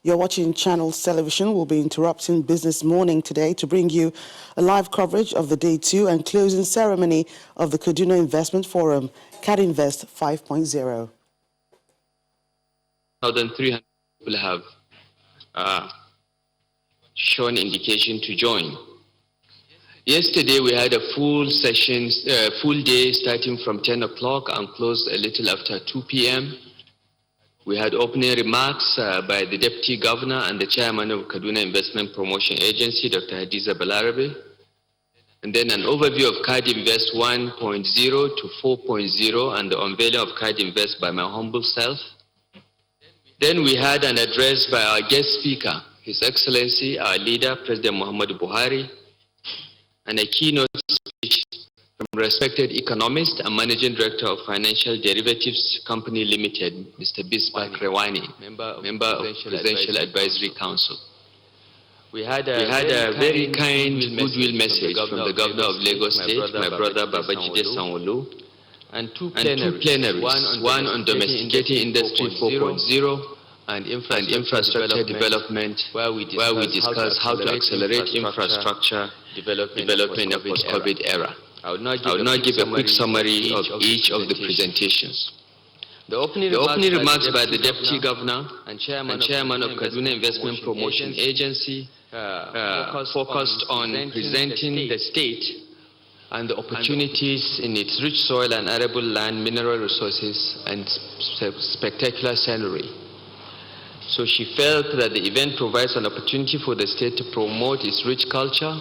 You're watching Channels Television. We'll be interrupting Business Morning today to bring you a live coverage of the Day 2 and closing ceremony of the Kaduna Investment Forum, CADInvest 5.0. More than 300 people have shown indication to join. Yesterday we had a full session, full day starting from 10 o'clock and closed a little after 2 p.m. We had opening remarks by the Deputy Governor and the Chairman of Kaduna Investment Promotion Agency, Dr. Hadiza Balarabe, and then an overview of CADInvest 1.0 to 4.0 and the unveiling of CADInvest by my humble self. Then we had an address by our guest speaker, His Excellency, our leader, President Muhammadu Buhari, and a keynote speech from respected economist and managing director of Financial Derivatives Company Limited, Mr. Bisbak Rewani, member of Presidential Advisory Council. We had a very kind goodwill message from the Governor of Lagos State, my brother Babajide Sanwo-Olu, and two plenaries, one on domesticating industry 4.0 and infrastructure development, where we discuss how to accelerate infrastructure development in a post-COVID era. I will now give a quick summary of each of the presentations. The opening remarks by the Deputy Governor and Chairman of Kaduna Investment Promotion Agency focused on presenting the state and the opportunities in its rich soil and arable land, mineral resources, and spectacular scenery. So she felt that the event provides an opportunity for the state to promote its rich culture,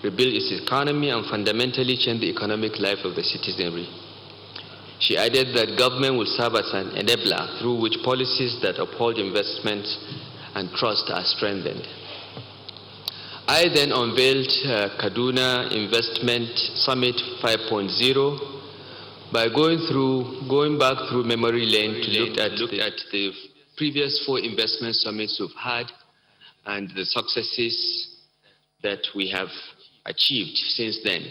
rebuild its economy, and fundamentally change the economic life of the citizenry. She added that government will serve as an enabler through which policies that uphold investment and trust are strengthened. I then unveiled Kaduna Investment Summit 5.0 by going back through memory lane to look at the previous 4 investment summits we've had and the successes that we have achieved since then.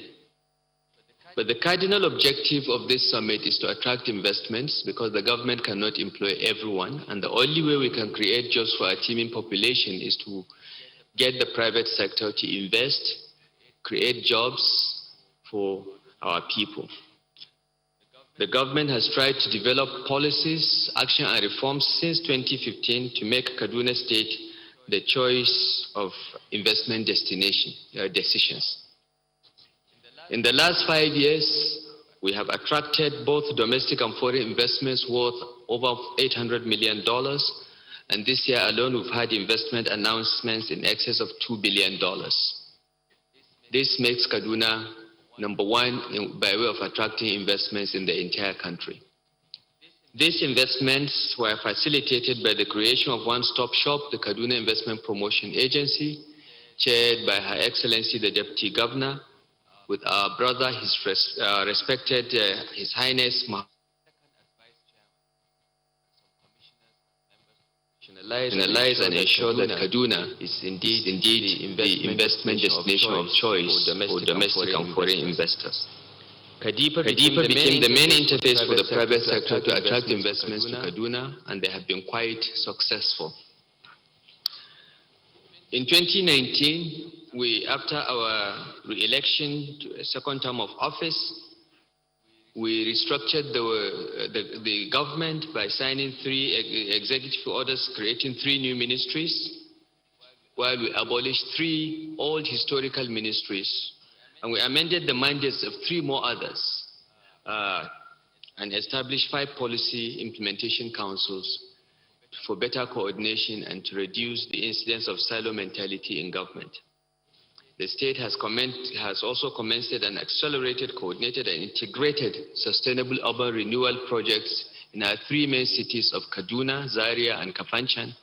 But the cardinal objective of this summit is to attract investments because the government cannot employ everyone, and the only way we can create jobs for our teeming population is to get the private sector to invest, create jobs for our people. The government has tried to develop policies, action and reforms since 2015 to make Kaduna State the choice of investment decisions. In the last 5 years, we have attracted both domestic and foreign investments worth over $800 million. And this year alone, we've had investment announcements in excess of $2 billion. This makes Kaduna number 1 by way of attracting investments in the entire country. These investments were facilitated by the creation of one-stop shop, the Kaduna Investment Promotion Agency, chaired by Her Excellency the Deputy Governor, with our brother, respected His Highness analyze and ensure that Kaduna is indeed the investment destination of choice for domestic and foreign investors. Kadipa became the main interface for the private sector to attract investments to Kaduna, and they have been quite successful. In 2019, after our re-election to a second term of office, we restructured the government by signing 3 executive orders, creating 3 new ministries, while we abolished 3 old historical ministries, and we amended the mandates of 3 more others, and established 5 policy implementation councils for better coordination and to reduce the incidence of silo mentality in government. The state has also commenced an accelerated, coordinated, and integrated sustainable urban renewal projects in our 3 main cities of Kaduna, Zaria, and Kafanchan,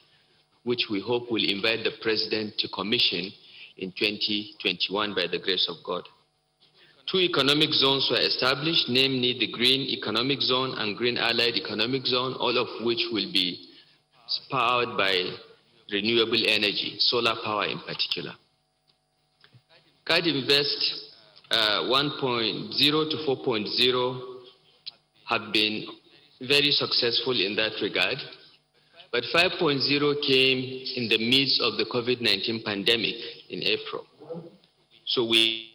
which we hope will invite the President to commission in 2021 by the grace of God. 2 economic zones were established, namely the Green Economic Zone and Green Allied Economic Zone, all of which will be powered by renewable energy, solar power in particular. CADInvest 1.0 to 4.0 have been very successful in that regard. But 5.0 came in the midst of the COVID-19 pandemic in April. So we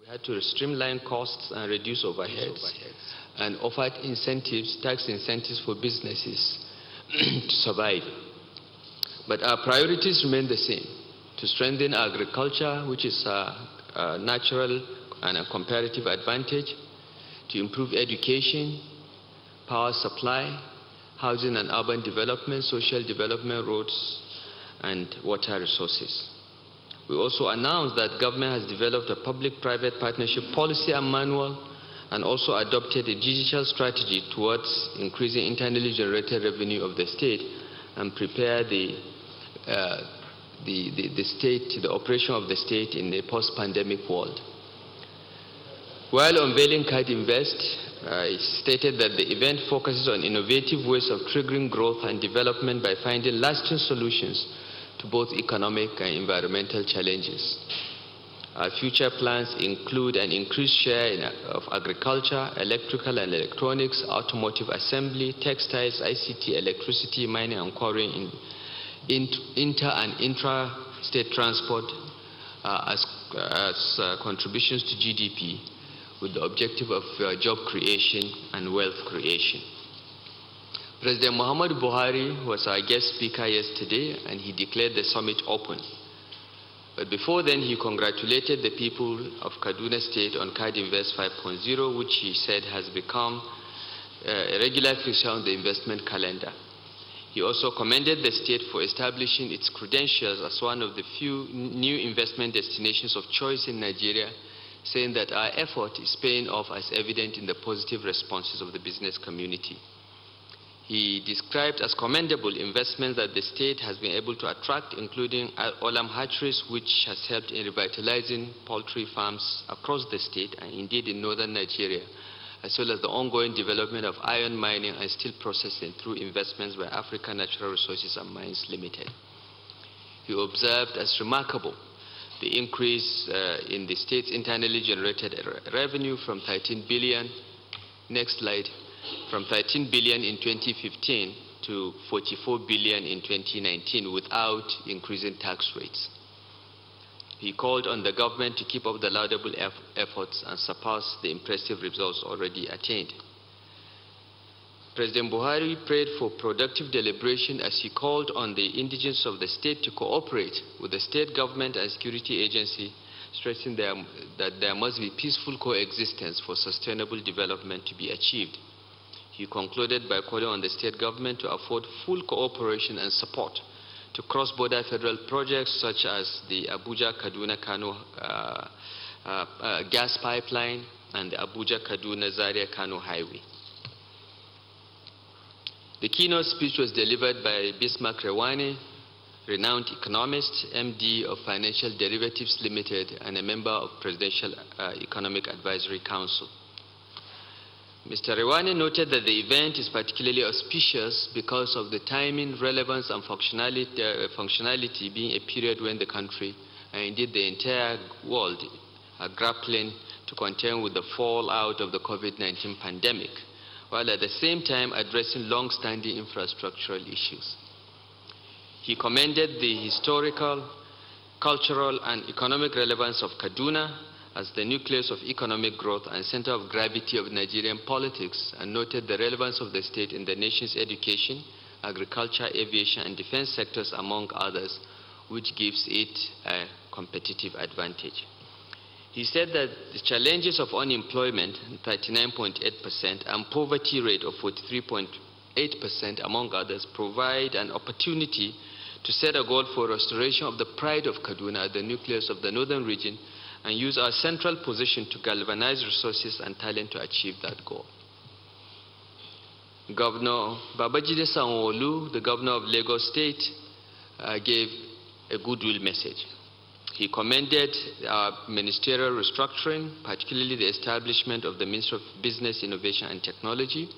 had to streamline costs and reduce overheads and offered incentives, tax incentives for businesses to survive. But our priorities remain the same: to strengthen agriculture, which is a natural and a comparative advantage, to improve education, power supply, housing and urban development, social development, roads, and water resources. We also announced that government has developed a public-private partnership policy and manual, and also adopted a digital strategy towards increasing internally generated revenue of the state and prepare the operation of the state in a post-pandemic world. While unveiling Card Invest, it stated that the event focuses on innovative ways of triggering growth and development by finding lasting solutions to both economic and environmental challenges. Our future plans include an increased share of agriculture, electrical and electronics, automotive assembly, textiles, ICT, electricity, mining and quarrying, in inter and intra-state transport as contributions to GDP, with the objective of job creation and wealth creation. President Muhammad Buhari was our guest speaker yesterday, and he declared the summit open. But before then, he congratulated the people of Kaduna State on Card Invest 5.0, which he said has become a regular feature on the investment calendar. He also commended the state for establishing its credentials as one of the few new investment destinations of choice in Nigeria, saying that our effort is paying off as evident in the positive responses of the business community. He described as commendable investments that the state has been able to attract, including Olam Hatcheries, which has helped in revitalizing poultry farms across the state and indeed in northern Nigeria, as well as the ongoing development of iron mining and steel processing through investments by African Natural Resources and Mines Limited. He observed as remarkable the increase in the state's internally generated revenue from 13 billion, next slide, from 13 billion in 2015 to 44 billion in 2019 without increasing tax rates. He called on the government to keep up the laudable efforts and surpass the impressive results already attained. President Buhari prayed for productive deliberation as he called on the indigents of the state to cooperate with the state government and security agency, stressing that there must be peaceful coexistence for sustainable development to be achieved. He concluded by calling on the state government to afford full cooperation and support to cross-border federal projects such as the Abuja-Kaduna-Kano gas pipeline and the Abuja-Kaduna-Zaria-Kano highway. The keynote speech was delivered by Bismarck Rewane, renowned economist, MD of Financial Derivatives Limited, and a member of Presidential Economic Advisory Council. Mr. Rewane noted that the event is particularly auspicious because of the timing, relevance, and functionality being a period when the country, and indeed the entire world, are grappling to contend with the fallout of the COVID-19 pandemic, while at the same time addressing long-standing infrastructural issues. He commended the historical, cultural, and economic relevance of Kaduna as the nucleus of economic growth and center of gravity of Nigerian politics, and noted the relevance of the state in the nation's education, agriculture, aviation, and defense sectors, among others, which gives it a competitive advantage. He said that the challenges of unemployment, 39.8%, and poverty rate of 43.8%, among others, provide an opportunity to set a goal for restoration of the pride of Kaduna, the nucleus of the northern region, and use our central position to galvanize resources and talent to achieve that goal. Governor Babajide Sanwo-Olu, the governor of Lagos State, gave a goodwill message. He commended our ministerial restructuring, particularly the establishment of the Ministry of Business, Innovation and Technology,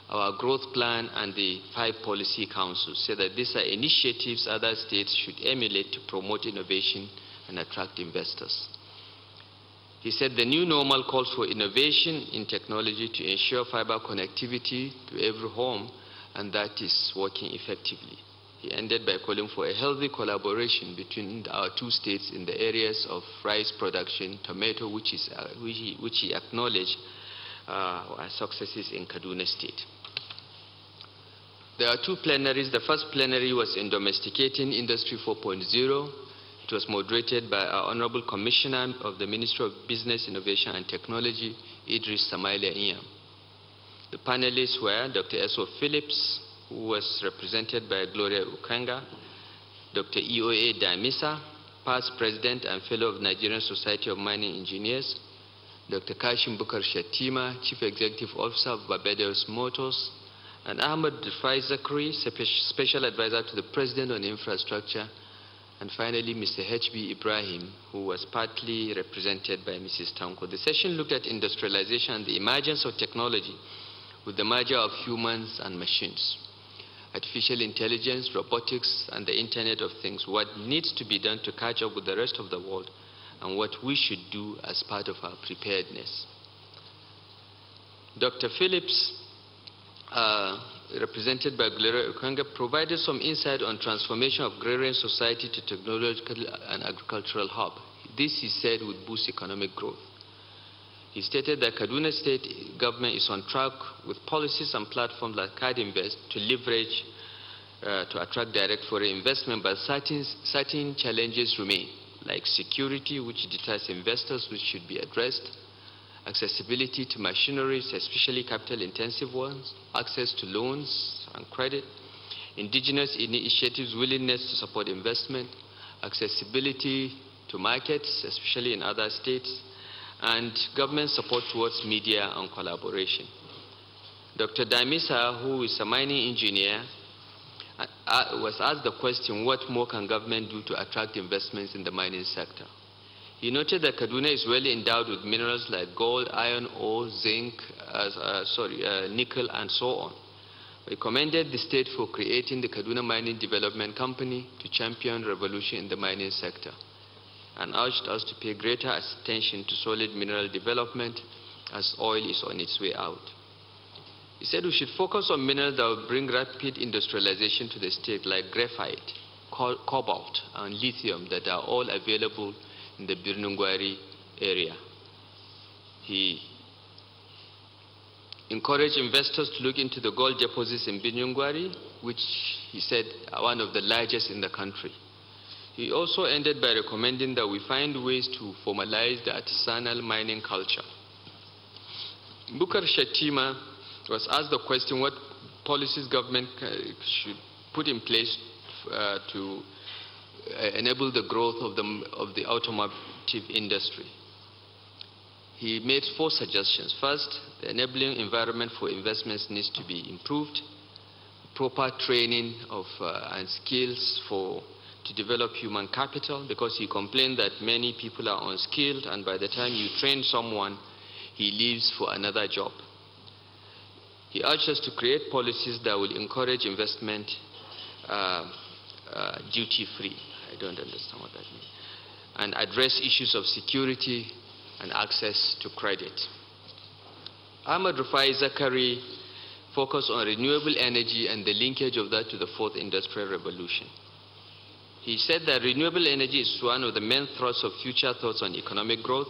our growth plan, and the 5 policy councils, said that these are initiatives other states should emulate to promote innovation and attract investors. He said the new normal calls for innovation in technology to ensure fiber connectivity to every home, and that is working effectively. He ended by calling for a healthy collaboration between our two states in the areas of rice production, tomato, which he acknowledged as successes in Kaduna State. There are two plenaries. The first plenary was in Domesticating Industry 4.0. It was moderated by our Honorable Commissioner of the Ministry of Business, Innovation and Technology, Idris Samaila Iyam. The panelists were Dr. Eso Phillips, who was represented by Gloria Ukanga, Dr. EOA Damisa, past President and Fellow of Nigerian Society of Mining Engineers, Dr. Kashim Bukar Shatima, Chief Executive Officer of Barbados Motors, and Ahmed Rifai Zakri, Special Advisor to the President on Infrastructure, and finally Mr. H.B. Ibrahim, who was partly represented by Mrs. Tanko. The session looked at industrialization and the emergence of technology with the merger of humans and machines, artificial intelligence, robotics, and the Internet of Things, what needs to be done to catch up with the rest of the world, and what we should do as part of our preparedness. Dr. Phillips, represented by Gloria Ukanga, provided some insight on transformation of agrarian society to technological and agricultural hub. This, he said, would boost economic growth. He stated that Kaduna State government is on track with policies and platforms like CardInvest to leverage to attract direct foreign investment, but certain challenges remain, like security, which deters investors, which should be addressed, accessibility to machineries, especially capital-intensive ones, access to loans and credit, indigenous initiatives' willingness to support investment, accessibility to markets, especially in other states, and government support towards media and collaboration. Dr. Damisa, who is a mining engineer, was asked the question, what more can government do to attract investments in the mining sector? He noted that Kaduna is well endowed with minerals like gold, iron ore, zinc, nickel, and so on. He commended the state for creating the Kaduna Mining Development Company to champion revolution in the mining sector, and urged us to pay greater attention to solid mineral development as oil is on its way out. He said we should focus on minerals that will bring rapid industrialization to the state, like graphite, cobalt, and lithium, that are all available in the Birnungwari area. He encouraged investors to look into the gold deposits in Birnungwari, which he said are one of the largest in the country. He also ended by recommending that we find ways to formalize the artisanal mining culture. Bukar Shatima was asked the question what policies government should put in place to enable the growth of the automotive industry. He made 4 suggestions. First, the enabling environment for investments needs to be improved, proper training of and skills to develop human capital, because he complained that many people are unskilled, and by the time you train someone, he leaves for another job. He urged us to create policies that will encourage investment duty-free. I don't understand what that means. And address issues of security and access to credit. Ahmed Rifai Zakari focused on renewable energy and the linkage of that to the 4th industrial revolution. He said that renewable energy is one of the main thrusts of future thoughts on economic growth,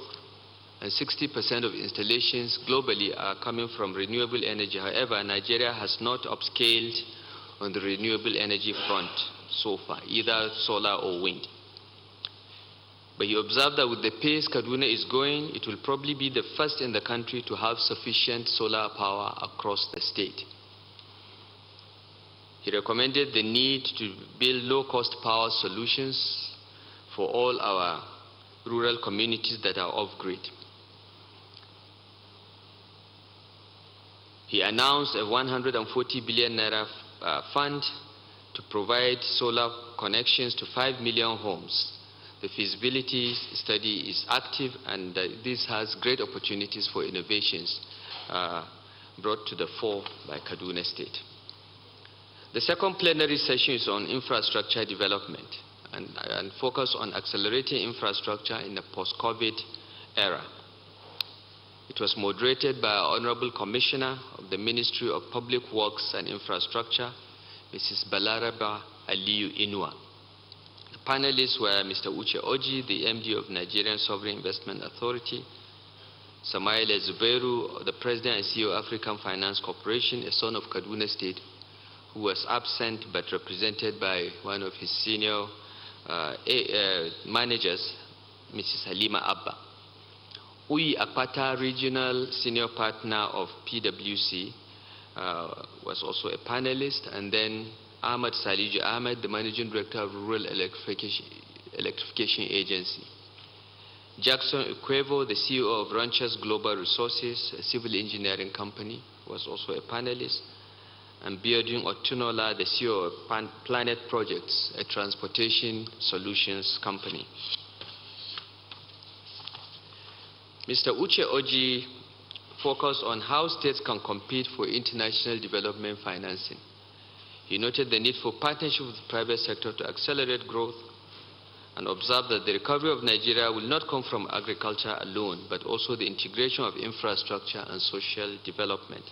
and 60% of installations globally are coming from renewable energy. However, Nigeria has not upscaled on the renewable energy front so far, either solar or wind. But he observed that with the pace Kaduna is going, it will probably be the first in the country to have sufficient solar power across the state. He recommended the need to build low-cost power solutions for all our rural communities that are off-grid. He announced a 140 billion naira fund to provide solar connections to 5 million homes. The feasibility study is active, and this has great opportunities for innovations brought to the fore by Kaduna State. The second plenary session is on infrastructure development and focus on accelerating infrastructure in the post-COVID era. It was moderated by our Honorable Commissioner of the Ministry of Public Works and Infrastructure, Mrs. Balaraba Aliyu Inua. The panelists were Mr. Uche Oji, the MD of Nigerian Sovereign Investment Authority, Samaila Zubairu, the President and CEO of African Finance Corporation, a son of Kaduna State, who was absent but represented by one of his senior managers, Mrs. Halima Abba. Uyi Akpata, Regional Senior Partner of PwC, was also a panelist, and then Ahmad Saliju Ahmed, the Managing Director of Rural Electrification Agency. Jackson Ukwevo, the CEO of Ranchers Global Resources, a civil engineering company, was also a panelist. And Biodun Otunola, the CEO of Planet Projects, a transportation solutions company. Mr. Uche Oji focused on how states can compete for international development financing. He noted the need for partnership with the private sector to accelerate growth, and observed that the recovery of Nigeria will not come from agriculture alone, but also the integration of infrastructure and social development.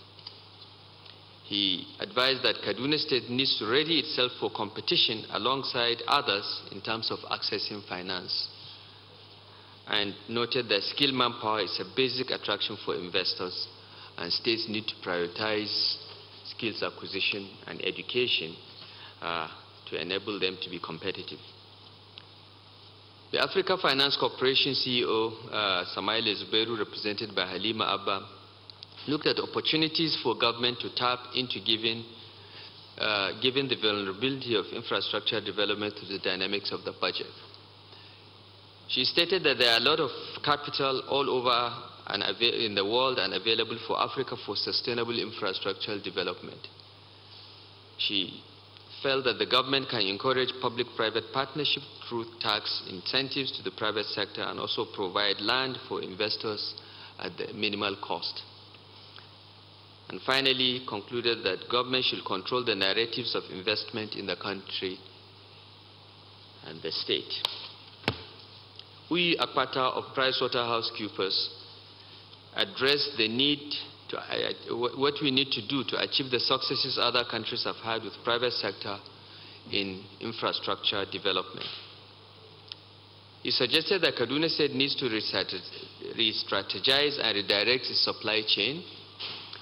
He advised that Kaduna State needs to ready itself for competition alongside others in terms of accessing finance, and noted that skilled manpower is a basic attraction for investors, and states need to prioritize skills acquisition and education to enable them to be competitive. The Africa Finance Corporation CEO, Samaila Zubairu, represented by Halima Abba, looked at opportunities for government to tap into given the vulnerability of infrastructure development to the dynamics of the budget. She stated that there are a lot of capital all over and in the world and available for Africa for sustainable infrastructural development. She felt that the government can encourage public-private partnership through tax incentives to the private sector and also provide land for investors at the minimal cost. And finally concluded that government should control the narratives of investment in the country and the state. We, Akpata of PricewaterhouseCoopers, addressed the need to, what we need to do to achieve the successes other countries have had with private sector in infrastructure development. He suggested that Kaduna State needs to re-strategize and redirect its supply chain,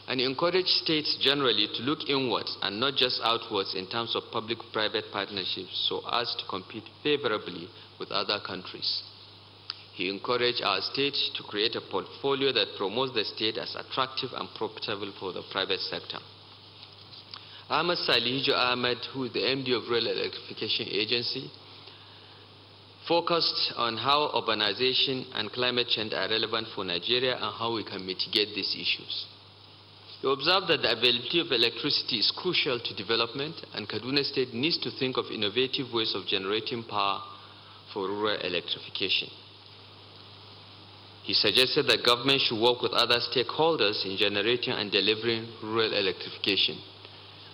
and encourage states generally to look inwards and not just outwards in terms of public-private partnerships so as to compete favorably with other countries. He encouraged our state to create a portfolio that promotes the state as attractive and profitable for the private sector. Ahmad Saliju Ahmed, who is the MD of Rural Electrification Agency, focused on how urbanization and climate change are relevant for Nigeria and how we can mitigate these issues. He observed that the availability of electricity is crucial to development, and Kaduna State needs to think of innovative ways of generating power for rural electrification. He suggested that government should work with other stakeholders in generating and delivering rural electrification,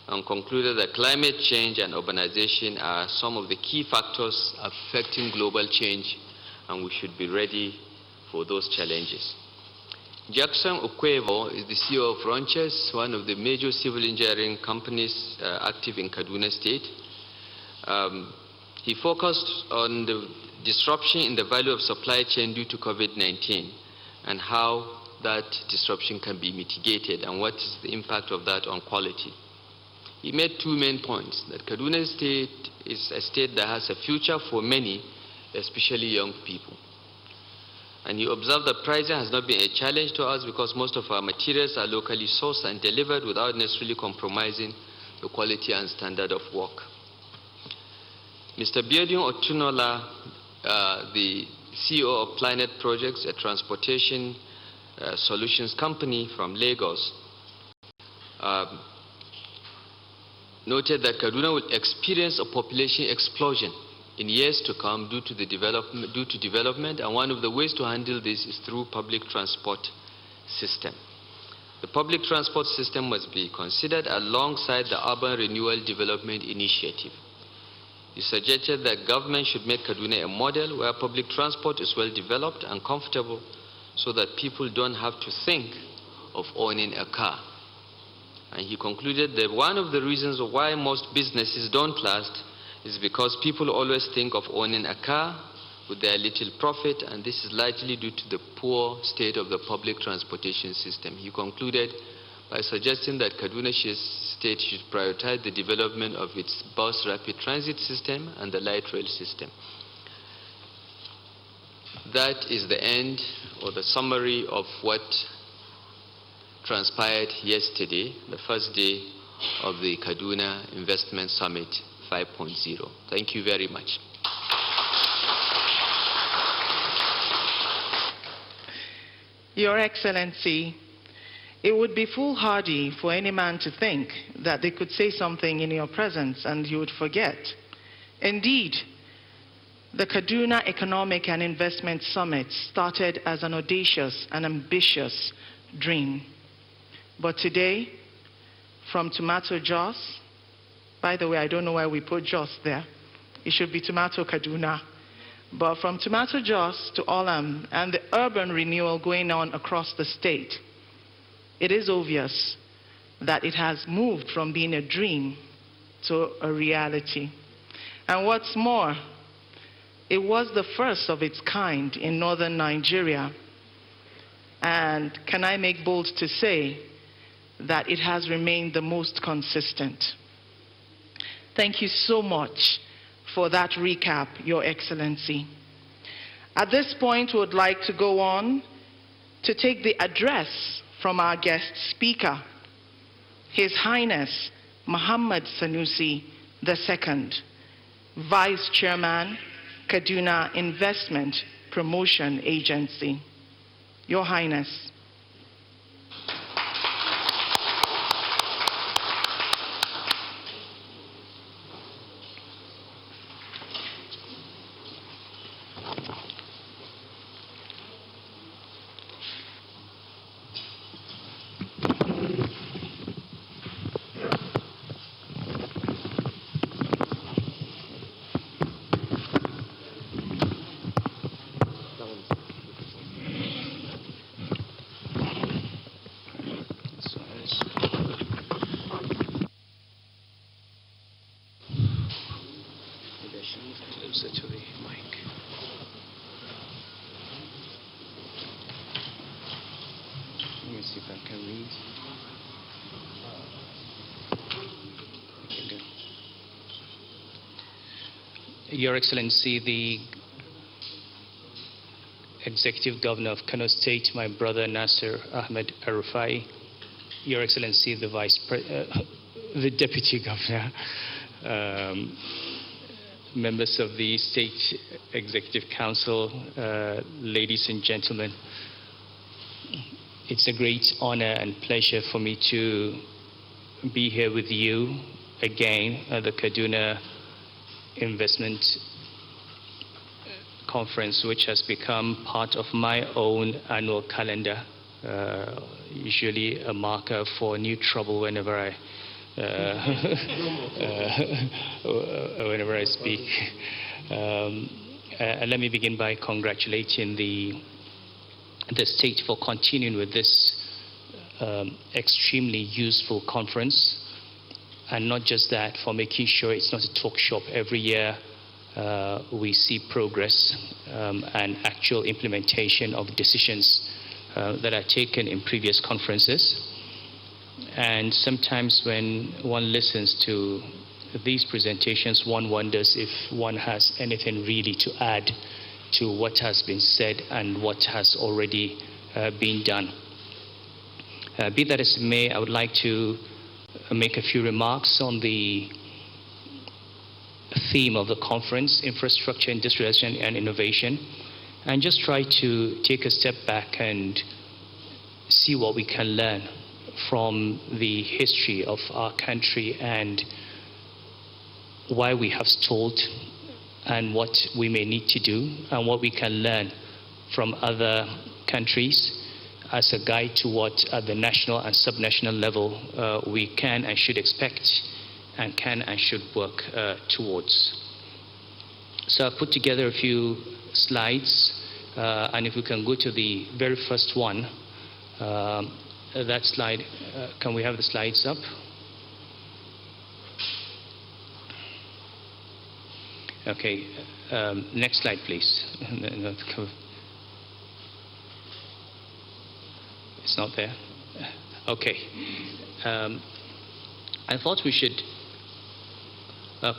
and concluded that climate change and urbanization are some of the key factors affecting global change, and we should be ready for those challenges. Jackson Ukwevo is the CEO of Ranchers, one of the major civil engineering companies active in Kaduna State. He focused on the disruption in the value of supply chain due to COVID-19 and how that disruption can be mitigated and what is the impact of that on quality. He made two main points: that Kaduna State is a state that has a future for many, especially young people. And he observed that pricing has not been a challenge to us because most of our materials are locally sourced and delivered without necessarily compromising the quality and standard of work. Mr. Biodun Otunola, the CEO of Planet Projects, a transportation solutions company from Lagos, noted that Kaduna will experience a population explosion in years to come due to development, and one of the ways to handle this is through public transport system. The public transport system must be considered alongside the Urban Renewal Development Initiative. He suggested that government should make Kaduna a model where public transport is well developed and comfortable so that people don't have to think of owning a car. And he concluded that one of the reasons why most businesses don't last is because people always think of owning a car with their little profit, and this is largely due to the poor state of the public transportation system. He concluded by suggesting that Kaduna State should prioritize the development of its bus rapid transit system and the light rail system. That is the end, or the summary, of what transpired yesterday, the first day of the Kaduna Investment Summit 5.0. Thank you very much. Your Excellency, it would be foolhardy for any man to think that they could say something in your presence and you would forget. Indeed, the Kaduna Economic and Investment Summit started as an audacious and ambitious dream. But today, from Tomato Jos, by the way, I don't know why we put Jos there. It should be Tomato Kaduna. But from Tomato Jos to Olam and the urban renewal going on across the state, it is obvious that it has moved from being a dream to a reality. And what's more, it was the first of its kind in northern Nigeria. And can I make bold to say that it has remained the most consistent. Thank you so much for that recap, Your Excellency. At this point, we would like to go on to take the address from our guest speaker, His Highness Muhammad Sanusi II, Vice Chairman, Kaduna Investment Promotion Agency. Your Highness. Your Excellency, the Executive Governor of Kano State, my brother Nasir Ahmed Arufai, Your Excellency, the Deputy Governor, members of the State Executive Council, ladies and gentlemen, it's a great honor and pleasure for me to be here with you again at the Kaduna Investment Conference, which has become part of my own annual calendar, usually a marker for new trouble whenever I speak. Let me begin by congratulating the state for continuing with this extremely useful conference. And not just that, for making sure it's not a talk shop. Every year we see progress and actual implementation of decisions that are taken in previous conferences. And sometimes when one listens to these presentations, one wonders if one has anything really to add to what has been said and what has already been done. Be that as it may, I would like to make a few remarks on the theme of the conference, infrastructure, industrialization, and innovation, and just try to take a step back and see what we can learn from the history of our country and why we have stalled and what we may need to do and what we can learn from other countries as a guide to what at the national and subnational level we can and should expect and can and should work towards. So I've put together a few slides And if we can go to the very first one, that slide, can we have the slides up? Okay, next slide, please. It's not there. Okay. I thought we should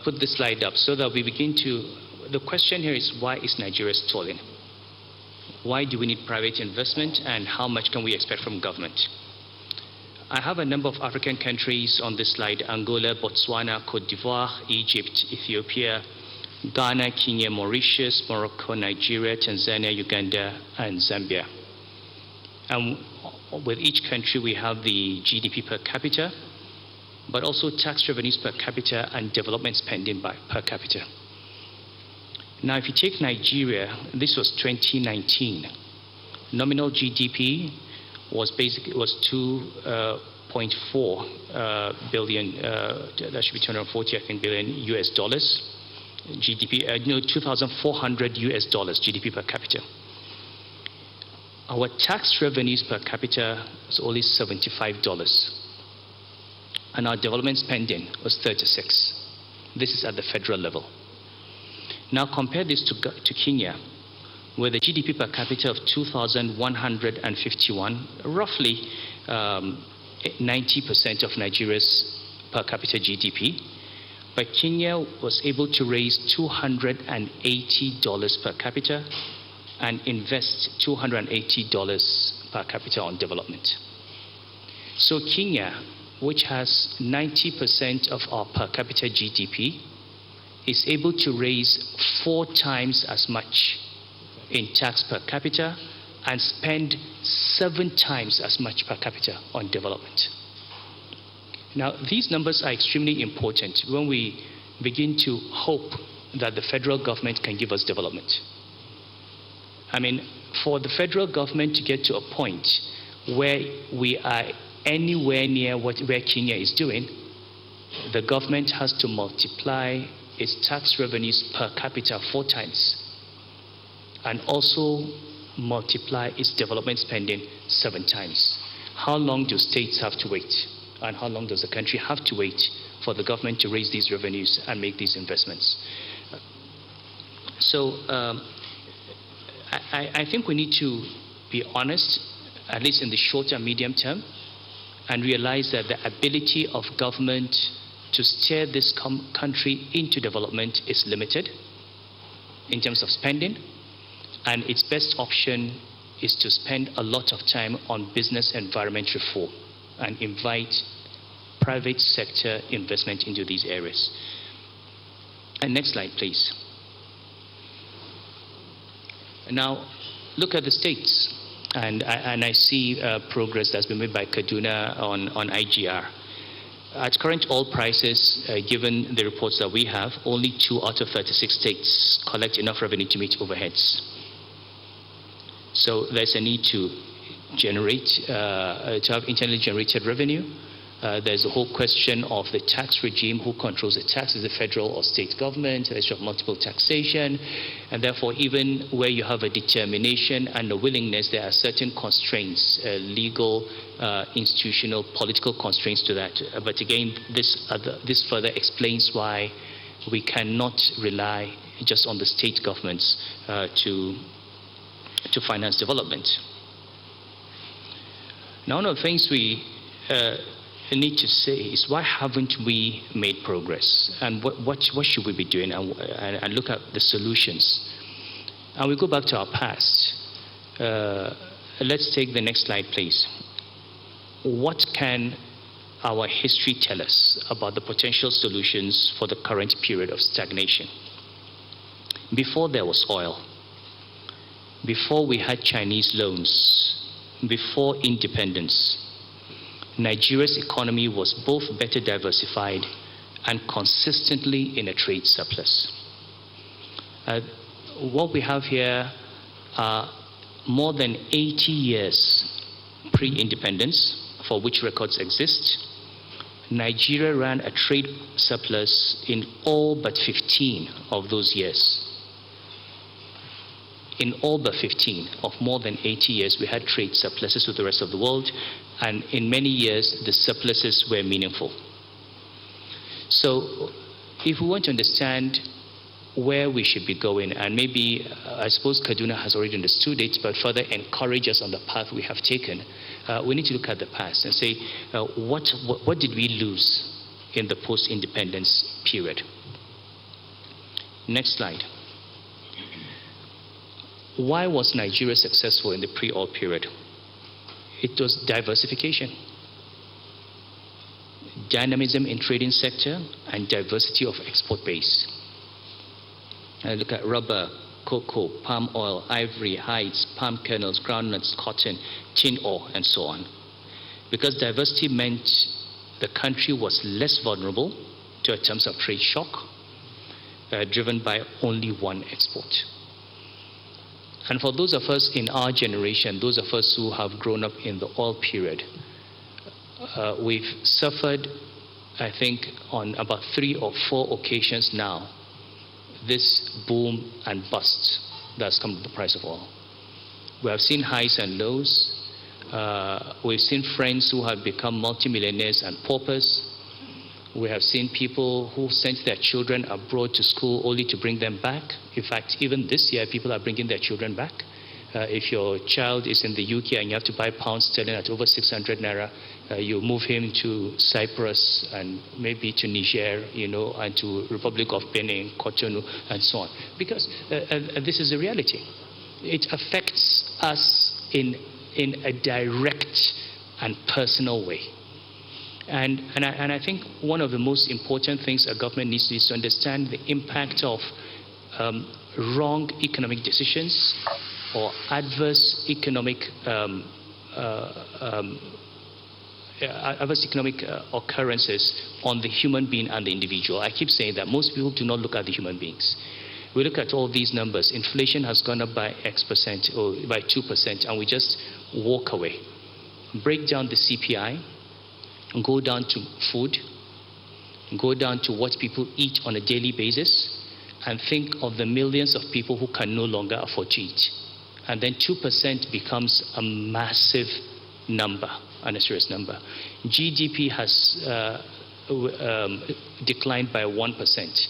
put this slide up so that we begin to. The question here is, why is Nigeria stalling? Why do we need private investment, and how much can we expect from government? I have a number of African countries on this slide: Angola, Botswana, Cote d'Ivoire, Egypt, Ethiopia, Ghana, Kenya, Mauritius, Morocco, Nigeria, Tanzania, Uganda, and Zambia. And with each country, we have the GDP per capita, but also tax revenues per capita and development spending per capita. Now, if you take Nigeria, this was 2019. Nominal GDP was 2.4 billion. That should be 240, I think, billion US dollars. GDP, $2,400 US dollars GDP per capita. Our tax revenues per capita was only $75, and our development spending was $36. This is at the federal level. Now compare this to Kenya, where the GDP per capita of 2,151, roughly 90% of Nigeria's per capita GDP. But Kenya was able to raise $280 per capita and invest $280 per capita on development. So Kenya, which has 90% of our per capita GDP, is able to raise 4 times as much in tax per capita and spend 7 times as much per capita on development. Now, these numbers are extremely important when we begin to hope that the federal government can give us development. I mean, for the federal government to get to a point where we are anywhere near where Kenya is doing, the government has to multiply its tax revenues per capita 4 times and also multiply its development spending 7 times. How long do states have to wait? And how long does the country have to wait for the government to raise these revenues and make these investments? So I think we need to be honest, at least in the short and medium term, and realize that the ability of government to steer this country into development is limited in terms of spending, and its best option is to spend a lot of time on business environment reform and invite private sector investment into these areas. And next slide, please. Now, look at the states, and I see progress that's been made by Kaduna on IGR. At current oil prices, given the reports that we have, only 2 out of 36 states collect enough revenue to meet overheads. So there's a need to generate, to have internally generated revenue. There's a whole question of the tax regime, who controls the tax, is the federal or state government, the issue of multiple taxation, and therefore even where you have a determination and a willingness, there are certain constraints, legal, institutional, political constraints to that. But again, this further explains why we cannot rely just on the state governments to finance development. Now, one of the things we need to say is, why haven't we made progress, and what should we be doing, and look at the solutions. And we go back to our past. Let's take the next slide, please. What can our history tell us about the potential solutions for the current period of stagnation? Before there was oil, before we had Chinese loans, before independence, Nigeria's economy was both better diversified and consistently in a trade surplus. What we have here are more than 80 years pre-independence, for which records exist. Nigeria ran a trade surplus in all but 15 of those years. in all but 15 of more than 80 years, we had trade surpluses with the rest of the world, and in many years, the surpluses were meaningful. So if we want to understand where we should be going, and maybe, I suppose Kaduna has already understood it, but further encourage us on the path we have taken, we need to look at the past and say, what did we lose in the post-independence period? Next slide. Why was Nigeria successful in the pre-oil period? It was diversification. Dynamism in trading sector and diversity of export base. Look at rubber, cocoa, palm oil, ivory, hides, palm kernels, groundnuts, cotton, tin ore, and so on. Because diversity meant the country was less vulnerable to terms of trade shock, driven by only one export. And for those of us in our generation, those of us who have grown up in the oil period, we've suffered, I think, on about 3 or 4 occasions now, this boom and bust that's come to the price of oil. We have seen highs and lows. We've seen friends who have become multimillionaires and paupers. We have seen people who sent their children abroad to school only to bring them back. In fact, even this year, people are bringing their children back. If your child is in the UK and you have to buy pounds sterling at over 600 naira, you move him to Cyprus and maybe to Niger, and to Republic of Benin, Cotonou, and so on. Because this is a reality. It affects us in a direct and personal way. And I think one of the most important things a government needs to do is to understand the impact of wrong economic decisions or adverse economic occurrences on the human being and the individual. I keep saying that most people do not look at the human beings. We look at all these numbers. Inflation has gone up by X% or by 2%, and we just walk away. Break down the CPI, go down to food, go down to what people eat on a daily basis, and think of the millions of people who can no longer afford to eat. And then 2% becomes a massive number, and a serious number. GDP has declined by 1%.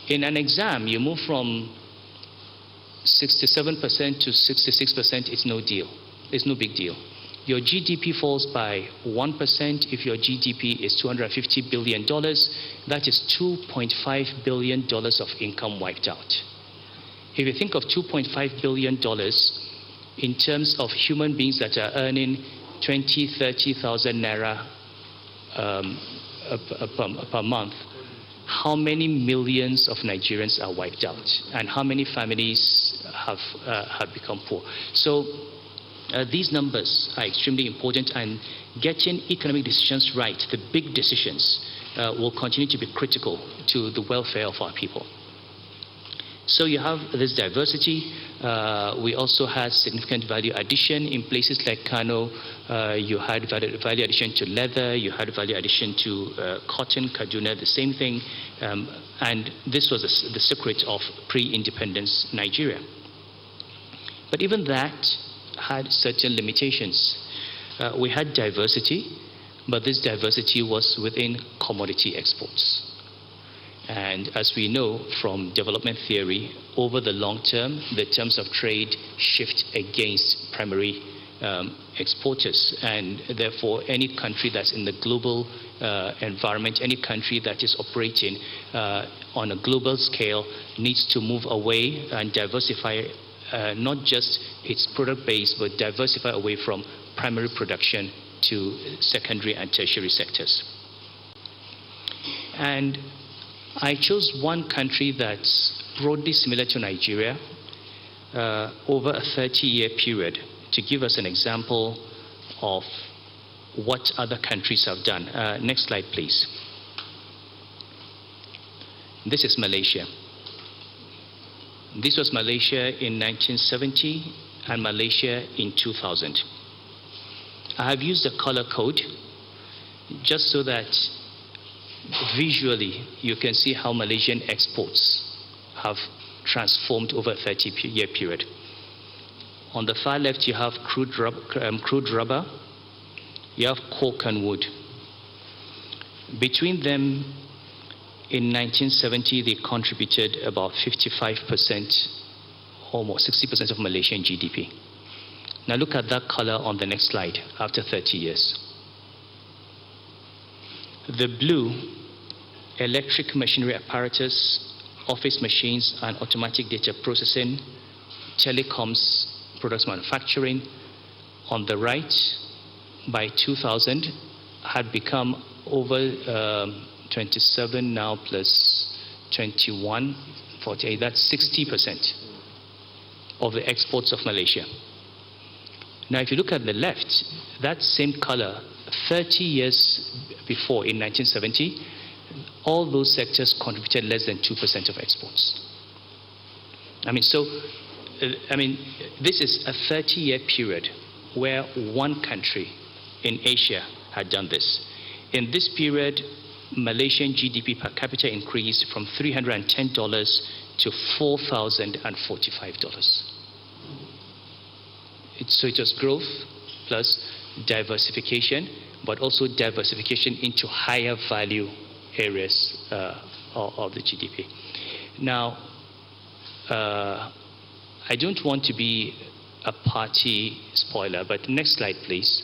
In an exam, you move from 67% to 66%, it's no deal. It's no big deal. Your GDP falls by 1%. If your GDP is $250 billion, that is $2.5 billion of income wiped out. If you think of $2.5 billion in terms of human beings that are earning 20,000, 30,000 naira per month, how many millions of Nigerians are wiped out, and how many families have become poor? So these numbers are extremely important, and getting economic decisions right, the big decisions, will continue to be critical to the welfare of our people. So you have this diversity. We also had significant value addition in places like Kano. You had value addition to leather. You had value addition to cotton. Kaduna, the same thing. And this was the secret of pre-independence Nigeria. But even that had certain limitations. We had diversity, but this diversity was within commodity exports. And as we know from development theory, over the long term, the terms of trade shift against primary exporters. And therefore, any country that's in the global environment, any country that is operating on a global scale needs to move away and diversify not just its product base, but diversify away from primary production to secondary and tertiary sectors. And I chose one country that's broadly similar to Nigeria over a 30-year period to give us an example of what other countries have done. Next slide, please. This is Malaysia. This was Malaysia in 1970 and Malaysia in 2000. I have used the color code just so that visually you can see how Malaysian exports have transformed over a 30-year period. On the far left, you have crude rubber, you have coke and wood. Between them, in 1970, they contributed about 55%, almost 60% of Malaysian GDP. Now look at that color on the next slide after 30 years. The blue, electric machinery apparatus, office machines and automatic data processing, telecoms, products manufacturing. On the right, by 2000, had become over 27 now plus 21, 48, that's 60% of the exports of Malaysia. Now if you look at the left, that same color, 30 years before in 1970, all those sectors contributed less than 2% of exports. This is a 30-year period where one country in Asia had done this. In this period, Malaysian GDP per capita increased from $310 to $4,045. So it was growth plus diversification, but also diversification into higher value areas of the GDP. Now, I don't want to be a party spoiler, but next slide, please.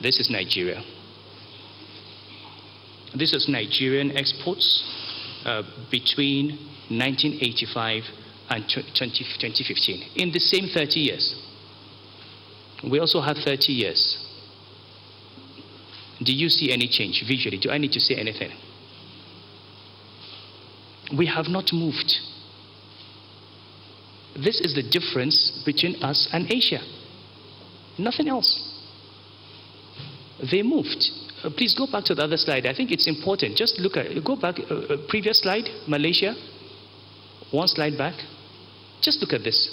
This is Nigeria. This is Nigerian exports between 1985 and 2015, in the same 30 years. We also have 30 years. Do you see any change visually? Do I need to say anything? We have not moved. This is the difference between us and Asia. Nothing else. They moved. Please go back to the other slide. I think it's important. Just look at it. Go back, previous slide, Malaysia. One slide back. Just look at this.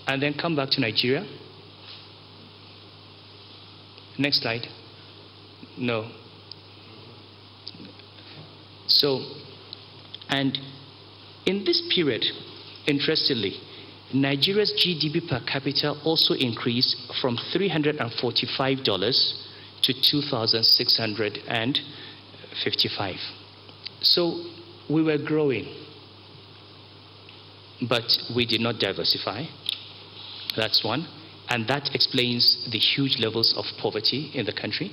And then come back to Nigeria. Next slide. No. So, and in this period, interestingly, Nigeria's GDP per capita also increased from $345 to $2,655. So we were growing, but we did not diversify. That's one. And that explains the huge levels of poverty in the country.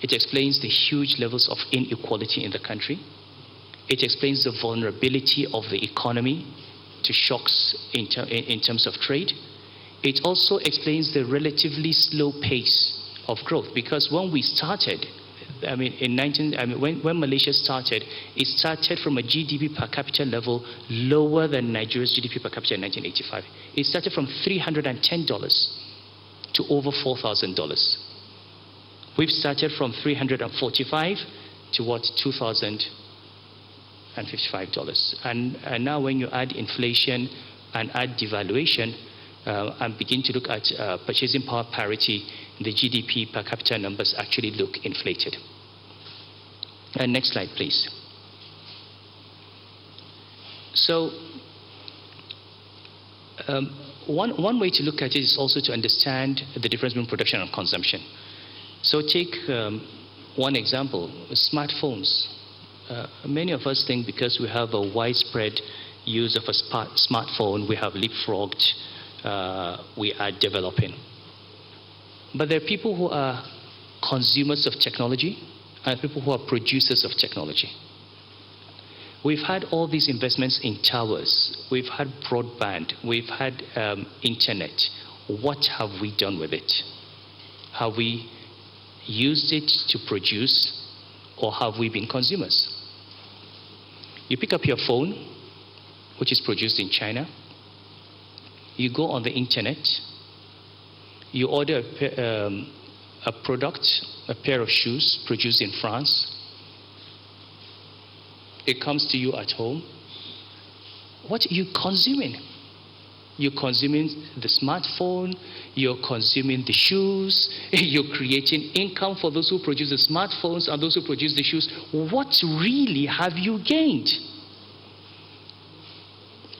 It explains the huge levels of inequality in the country. It explains the vulnerability of the economy to shocks in terms of trade. It also explains the relatively slow pace of growth, because when we started, when Malaysia started, it started from a GDP per capita level lower than Nigeria's GDP per capita in 1985. It started from $310 to over $4,000. We've started from $345 to what, $2,055. And now when you add inflation and add devaluation and begin to look at purchasing power parity, the GDP per capita numbers actually look inflated. And next slide, please. So one way to look at it is also to understand the difference between production and consumption. So take one example, smartphones. Many of us think because we have a widespread use of a smartphone, we have leapfrogged, we are developing. But there are people who are consumers of technology and people who are producers of technology. We've had all these investments in towers, we've had broadband, we've had internet. What have we done with it? Have we used it to produce, or have we been consumers? You pick up your phone, which is produced in China. You go on the internet. You order a product, a pair of shoes produced in France. It comes to you at home. What are you consuming? You're consuming the smartphone, you're consuming the shoes, you're creating income for those who produce the smartphones and those who produce the shoes. What really have you gained?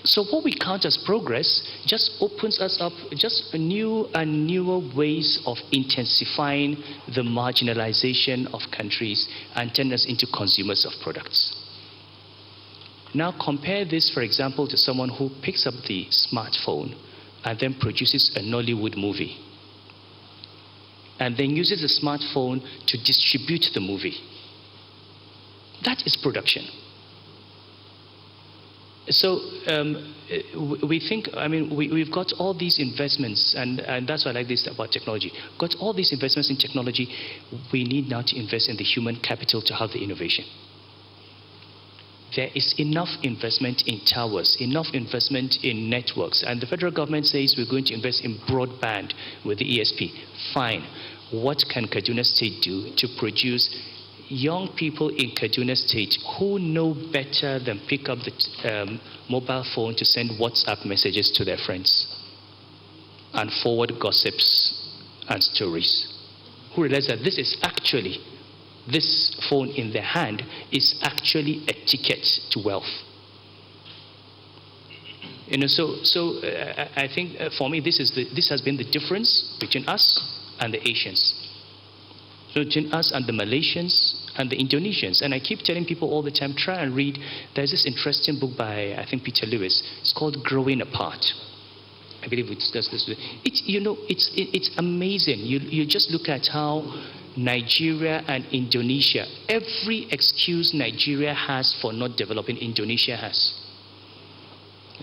So what we count as progress just opens us up just new and newer ways of intensifying the marginalization of countries and turn us into consumers of products. Now compare this, for example, to someone who picks up the smartphone and then produces a Nollywood movie and then uses the smartphone to distribute the movie. That is production. So we think, we've got all these investments, and that's why I like this about technology. Got all these investments in technology. We need now to invest in the human capital to have the innovation. There is enough investment in towers, enough investment in networks, and the federal government says we're going to invest in broadband with the ESP. Fine. What can Kaduna State do to produce young people in Kaduna State who know better than pick up the mobile phone to send WhatsApp messages to their friends and forward gossips and stories? Who realize that this phone in their hand is actually a ticket to wealth. I think for me this has been the difference between us and the Asians, between us and the Malaysians and the Indonesians. And I keep telling people all the time, try and read. There's this interesting book by, I think, Peter Lewis. It's called Growing Apart. I believe we discussed this. It's amazing. You just look at how Nigeria and Indonesia, every excuse Nigeria has for not developing, Indonesia has.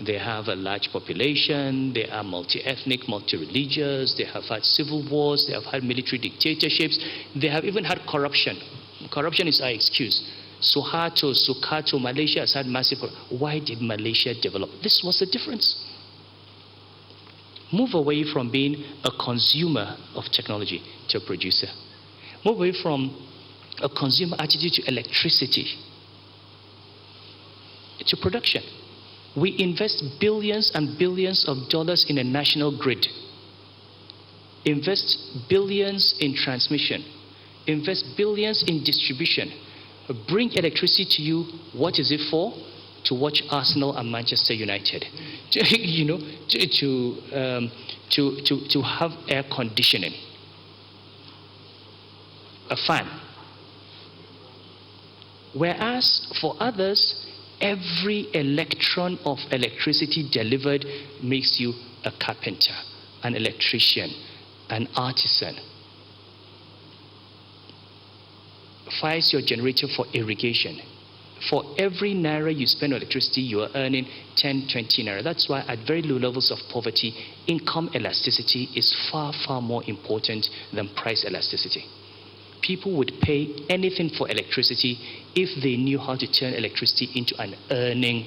They have a large population, they are multi-ethnic, multi-religious, they have had civil wars, they have had military dictatorships, they have even had corruption. Corruption is our excuse. Suharto, Malaysia has had massive corruption. Why did Malaysia develop? This was the difference. Move away from being a consumer of technology to a producer. Move away from a consumer attitude to electricity, to production. We invest billions and billions of dollars in a national grid. Invest billions in transmission. Invest billions in distribution. Bring electricity to you. What is it for? To watch Arsenal and Manchester United. To have air conditioning. A fan. Whereas for others, every electron of electricity delivered makes you a carpenter, an electrician, an artisan. Fires your generator for irrigation. For every naira you spend on electricity, you are earning 10, 20 naira. That's why at very low levels of poverty, income elasticity is far, far more important than price elasticity. People would pay anything for electricity if they knew how to turn electricity into an earning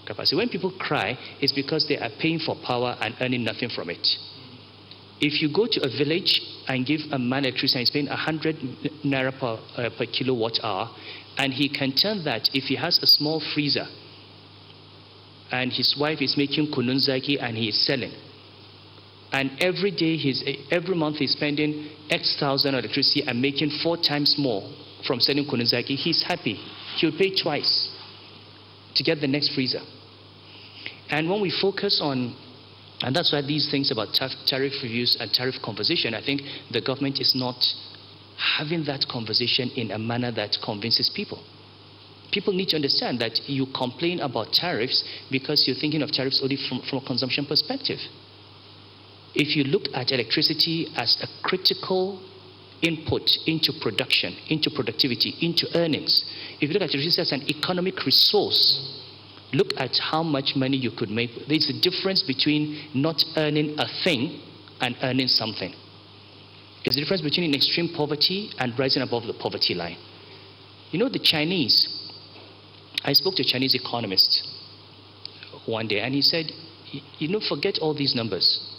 capacity. When people cry, it's because they are paying for power and earning nothing from it. If you go to a village and give a man electricity and he's paying 100 naira per kilowatt hour, and he can turn that if he has a small freezer and his wife is making kununzaki and he is selling, and every month he's spending X thousand on electricity and making 4 times more from selling kununzaki, he's happy. He'll pay twice to get the next freezer. And when we focus on, and that's why these things about tariff reviews and tariff conversation, I think the government is not having that conversation in a manner that convinces people. People need to understand that you complain about tariffs because you're thinking of tariffs only from a consumption perspective. If you look at electricity as a critical input into production, into productivity, into earnings, if you look at electricity as an economic resource, look at how much money you could make. There's a difference between not earning a thing and earning something. There's a difference between extreme poverty and rising above the poverty line. The Chinese, I spoke to a Chinese economist one day, and he said, forget all these numbers.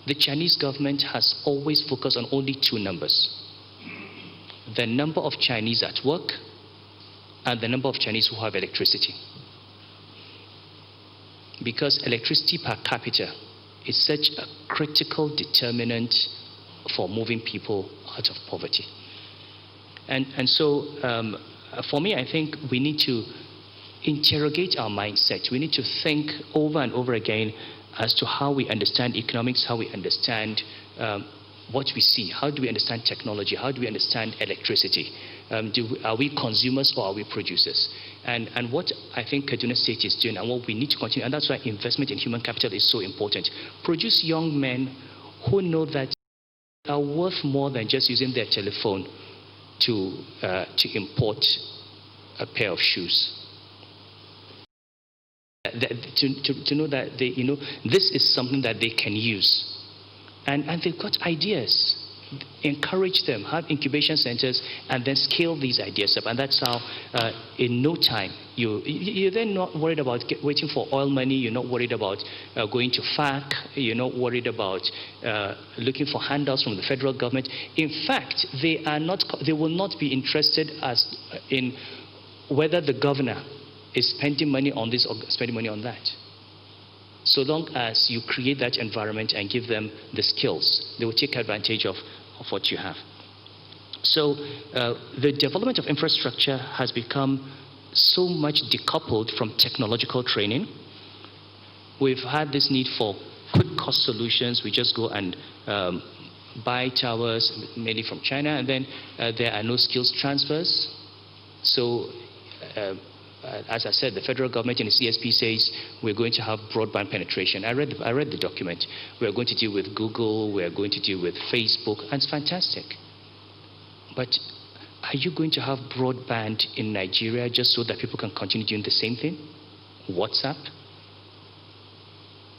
The Chinese government has always focused on only 2 numbers. The number of Chinese at work and the number of Chinese who have electricity. because electricity per capita is such a critical determinant for moving people out of poverty. And so for me, I think we need to interrogate our mindset. We need to think over and over again as to how we understand economics, how we understand what we see, how do we understand technology, how do we understand electricity? Are we consumers or are we producers? And what I think Kaduna State is doing and what we need to continue, and that's why investment in human capital is so important. Produce young men who know that they are worth more than just using their telephone to import a pair of shoes. To know that this is something that they can use, and they've got ideas. Encourage them, have incubation centers, and then scale these ideas up. And that's how, in no time, you're then not worried about waiting for oil money. You're not worried about going to FAC. You're not worried about looking for handouts from the federal government. In fact, they will not be interested in whether the governor is spending money on this or spending money on that. So long as you create that environment and give them the skills, they will take advantage of what you have. So the development of infrastructure has become so much decoupled from technological training. We've had this need for quick cost solutions. We just go and buy towers, mainly from China, and then there are no skills transfers. So as I said, the federal government in the CSP says we're going to have broadband penetration. I read the document. We're going to deal with Google, we're going to deal with Facebook, and it's fantastic. But are you going to have broadband in Nigeria just so that people can continue doing the same thing? WhatsApp?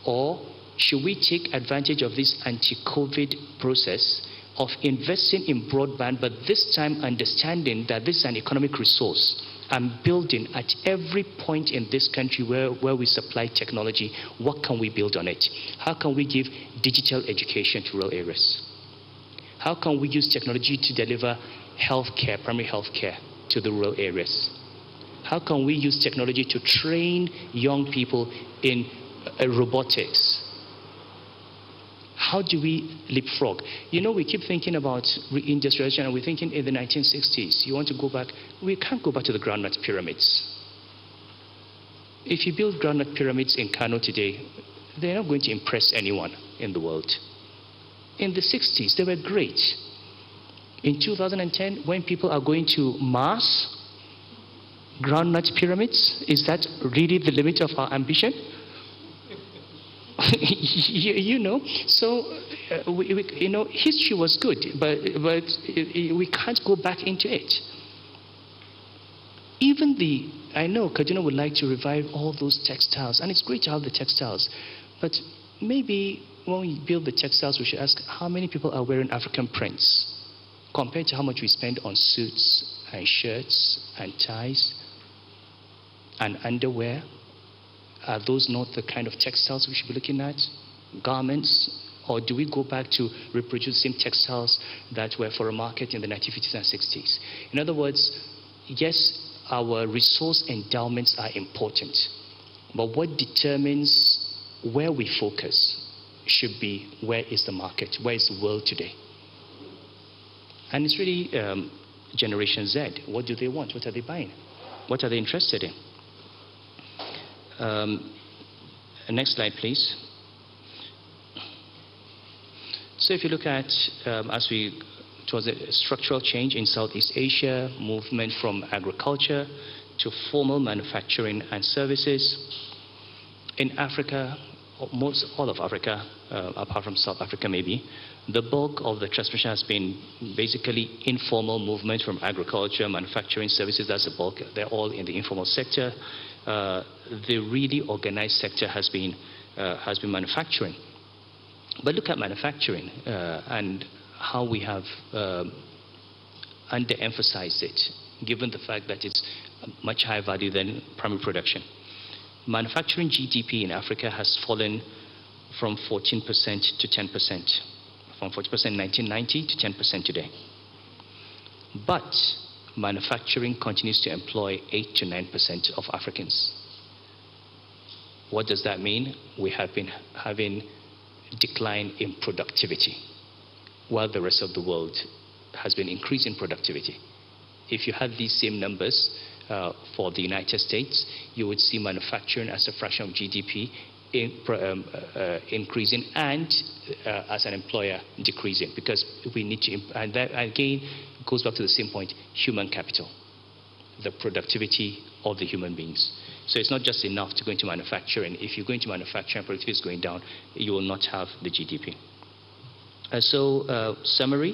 Or should we take advantage of this anti-COVID process of investing in broadband, but this time understanding that this is an economic resource, and building at every point in this country where we supply technology, what can we build on it? How can we give digital education to rural areas? How can we use technology to deliver healthcare, primary healthcare, to the rural areas? How can we use technology to train young people in robotics? How do we leapfrog? We keep thinking about reindustrialization, and we're thinking in the 1960s. You want to go back? We can't go back to the groundnut pyramids. If you build groundnut pyramids in Kano today, they're not going to impress anyone in the world. In the 60s, they were great. In 2010, when people are going to Mars, groundnut pyramids, is that really the limit of our ambition? So history was good, but we can't go back into it. I know Kaduna would like to revive all those textiles, and it's great to have the textiles, but maybe when we build the textiles, we should ask how many people are wearing African prints compared to how much we spend on suits and shirts and ties and underwear. Are those not the kind of textiles we should be looking at? Garments? Or do we go back to reproducing textiles that were for a market in the 1950s and 60s? In other words, yes, our resource endowments are important, but what determines where we focus should be where is the market, where is the world today? And it's really Generation Z. What do they want? What are they buying? What are they interested in? Next slide, please. So if you look at, it was a structural change in Southeast Asia, movement from agriculture to formal manufacturing and services. In Africa, all of Africa, apart from South Africa maybe, the bulk of the transmission has been basically informal movement from agriculture, manufacturing, services. That's the bulk. They're all in the informal sector. The really organized sector has been manufacturing. But look at manufacturing and how we have underemphasized it, given the fact that it's much higher value than primary production. Manufacturing GDP in Africa has fallen from 14% to 10%, from 40% in 1990 to 10% today. But manufacturing continues to employ 8 to 9% of Africans. What does that mean? We have been having decline in productivity, while the rest of the world has been increasing productivity. If you had these same numbers for the United States, you would see manufacturing as a fraction of GDP increasing and as an employer decreasing, because we need to, and that again goes back to the same point, human capital, the productivity of the human beings. So it's not just enough to go into manufacturing. If you go into manufacturing and productivity is going down, you will not have the GDP. Summary,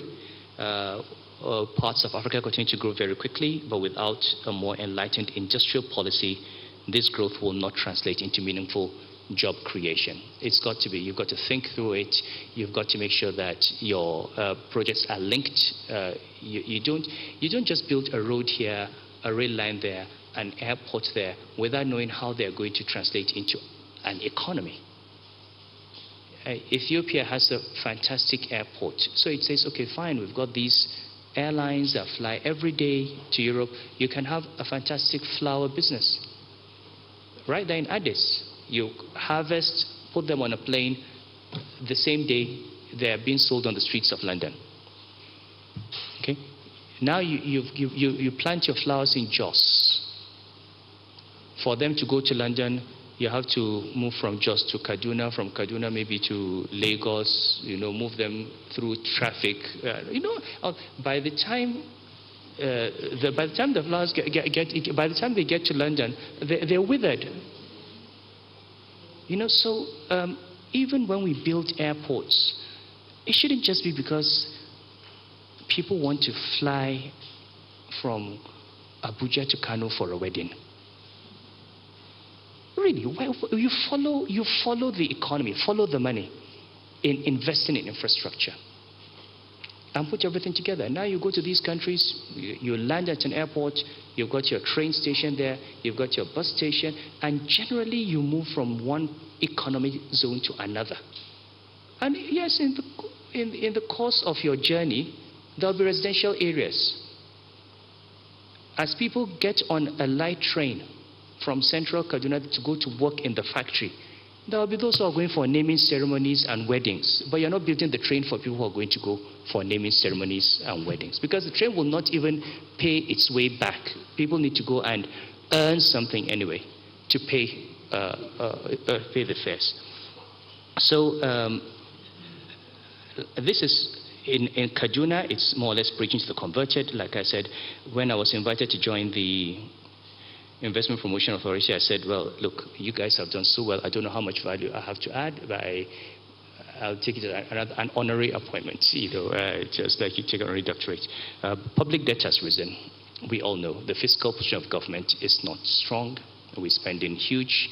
parts of Africa continue to grow very quickly, but without a more enlightened industrial policy, this growth will not translate into meaningful job creation. It's got to be, you've got to think through it. You've got to make sure that your projects are linked. You don't just build a road here, a rail line there, an airport there, without knowing how they're going to translate into an economy. Ethiopia has a fantastic airport. So it says, okay, fine, we've got these airlines that fly every day to Europe. You can have a fantastic flower business. Right there in Addis, you harvest, put them on a plane, the same day they are being sold on the streets of London. Okay? Now you plant your flowers in Jos. For them to go to London, you have to move from Jos to Kaduna, from Kaduna maybe to Lagos, move them through traffic. By the time the flowers by the time they get to London, they're withered. So even when we build airports, it shouldn't just be because people want to fly from Abuja to Kano for a wedding. Really, you follow the economy, follow the money in investing in infrastructure and put everything together. Now you go to these countries, you land at an airport, you've got your train station there, you've got your bus station, and generally you move from one economic zone to another. And yes, in the course of your journey, there'll be residential areas. As people get on a light train from central Kaduna to go to work in the factory, there will be those who are going for naming ceremonies and weddings, but you're not building the train for people who are going to go for naming ceremonies and weddings, because the train will not even pay its way back. People need to go and earn something anyway to pay the fares. So this is in Kaduna. It's more or less preaching to the converted. Like I said, when I was invited to join the Investment Promotion Authority, I said, well, look, you guys have done so well. I don't know how much value I have to add, but I'll take it as an honorary appointment, just like you take an honorary doctorate. Public debt has risen. We all know the fiscal position of government is not strong. We're spending huge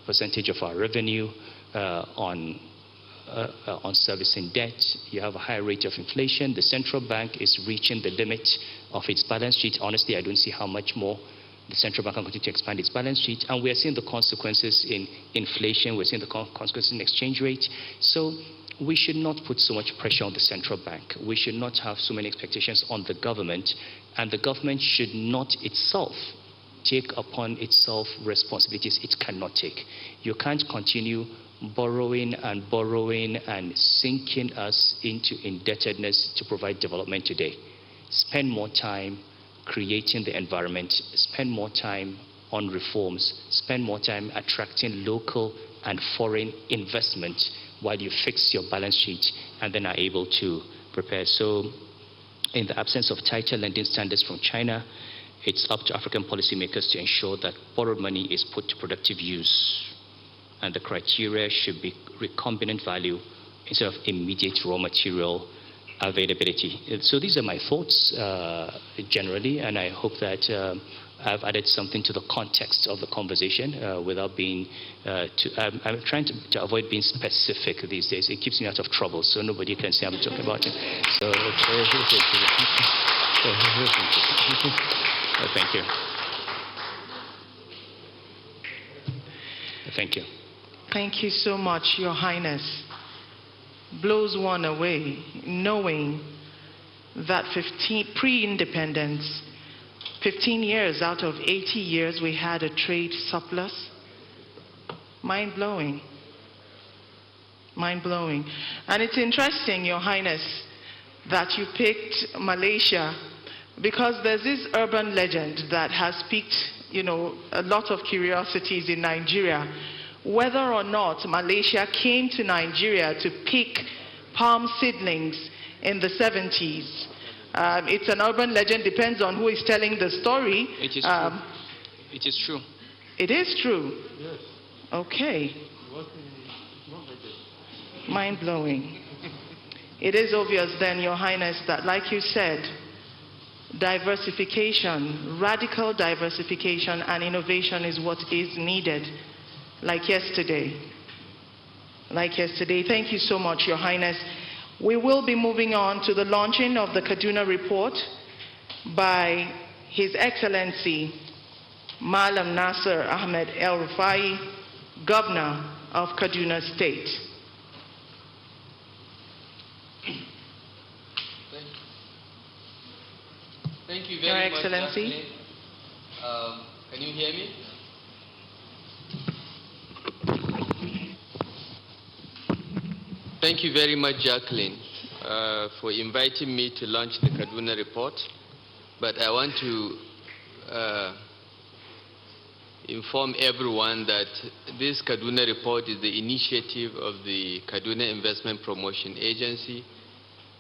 percentage of our revenue on servicing debt. You have a high rate of inflation. The central bank is reaching the limit of its balance sheet. Honestly, I don't see how much more the central bank can continue to expand its balance sheet, and we are seeing the consequences in inflation. We're seeing the consequences in exchange rate. So we should not put so much pressure on the central bank. We should not have so many expectations on the government, and the government should not itself take upon itself responsibilities it cannot take. You can't continue borrowing and sinking us into indebtedness to provide development today. Spend more time creating the environment, spend more time on reforms, spend more time attracting local and foreign investment while you fix your balance sheet and then are able to prepare. So in the absence of tighter lending standards from China, it's up to African policymakers to ensure that borrowed money is put to productive use. And the criteria should be recombinant value instead of immediate raw material availability. So these are my thoughts generally, and I hope that I've added something to the context of the conversation without being I'm trying to avoid being specific these days. It keeps me out of trouble, so nobody can say I'm talking about it. So thank you. Thank you. Thank you so much, Your Highness. Blows one away knowing that pre-independence, 15 years out of 80 years we had a trade surplus. Mind-blowing. Mind-blowing. And it's interesting, Your Highness, that you picked Malaysia, because there's this urban legend that has piqued, a lot of curiosities in Nigeria, whether or not Malaysia came to Nigeria to pick palm seedlings in the 70s. It's an urban legend, depends on who is telling the story. It is true. It is true. It is true? Yes. Okay. It's not like that. Mind-blowing. It is obvious then, Your Highness, that like you said, diversification, radical diversification and innovation is what is needed, like yesterday. Like yesterday. Thank you so much, Your Highness. We will be moving on to the launching of the Kaduna report by His Excellency Malam Nasser Ahmed El Rufai, Governor of Kaduna State. Thank you Your very much, Excellency. Jacqueline. Can you hear me? Thank you very much, Jacqueline, for inviting me to launch the Kaduna report. But I want to inform everyone that this Kaduna report is the initiative of the Kaduna Investment Promotion Agency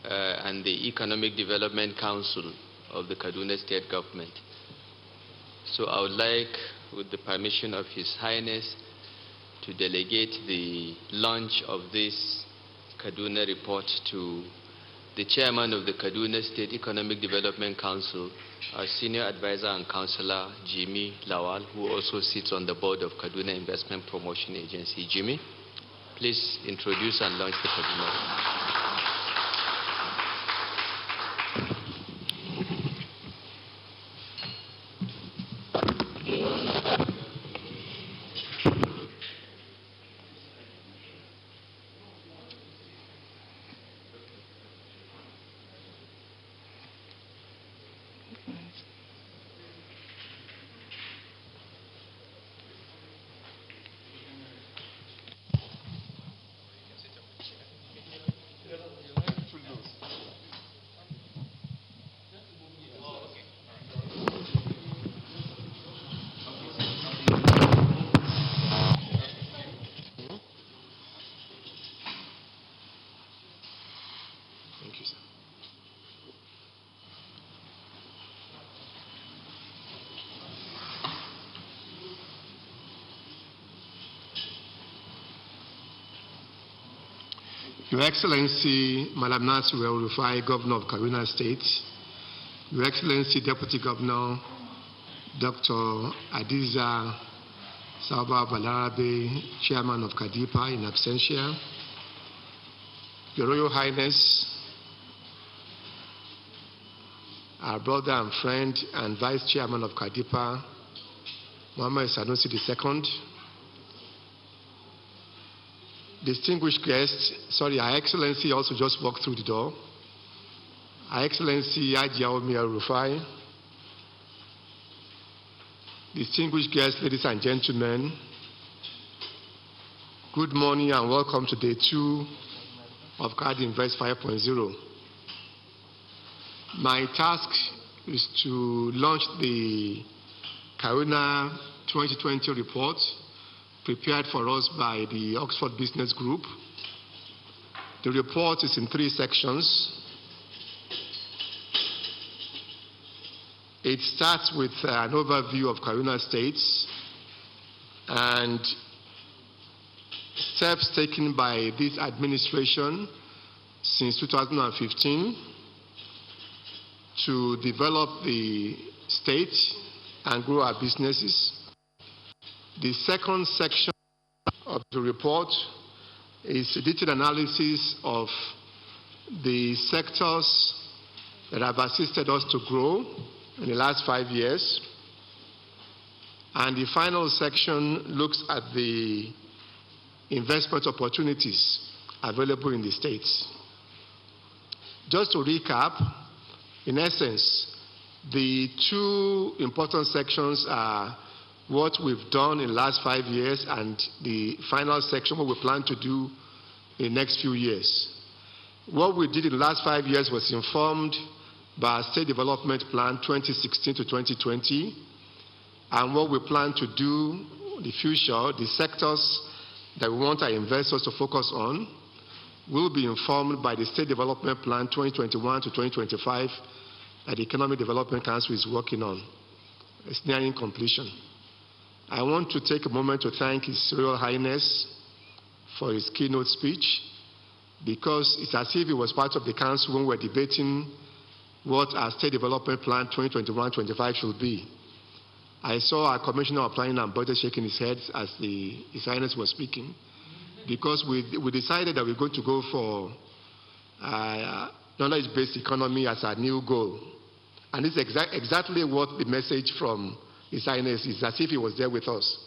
and the Economic Development Council of the Kaduna State Government. So I would like, with the permission of His Highness, to delegate the launch of this Kaduna report to the Chairman of the Kaduna State Economic Development Council, our Senior Advisor and Councillor, Jimmy Lawal, who also sits on the board of Kaduna Investment Promotion Agency. Jimmy, please introduce and launch the Kaduna report. Your Excellency Malam Nasser El Rufai, Governor of Kaduna State, Your Excellency Deputy Governor Dr. Adiza Saba Balarabe, Chairman of Kadipa in absentia, Your Royal Highness, our brother and friend and Vice Chairman of Kadipa, Muhammad Sanusi II, distinguished guests, Her Excellency also just walked through the door. Her Excellency Ajia El Rufai, distinguished guests, ladies and gentlemen, good morning and welcome to day 2 of Card Invest 5.0. My task is to launch the Kaduna 2020 report prepared for us by the Oxford Business Group. The report is in 3 sections. It starts with an overview of Kaduna States and steps taken by this administration since 2015 to develop the state and grow our businesses. The second section of the report is a detailed analysis of the sectors that have assisted us to grow in the last 5 years. And the final section looks at the investment opportunities available in the states. Just to recap, in essence, the 2 important sections are what we've done in the last 5 years and the final section, what we plan to do in the next few years. What we did in the last 5 years was informed by our State Development Plan 2016 to 2020, and what we plan to do in the future, the sectors that we want our investors to focus on, will be informed by the State Development Plan 2021 to 2025 that the Economic Development Council is working on. It's nearing completion. I want to take a moment to thank His Royal Highness for his keynote speech, because it's as if he was part of the council when we were debating what our State Development Plan 2021-25 should be. I saw our Commissioner of Planning and Budget shaking his head as His Highness was speaking, because we decided that we're going to go for knowledge-based economy as our new goal. And this is exactly what the message from His Highness is, as if he was there with us.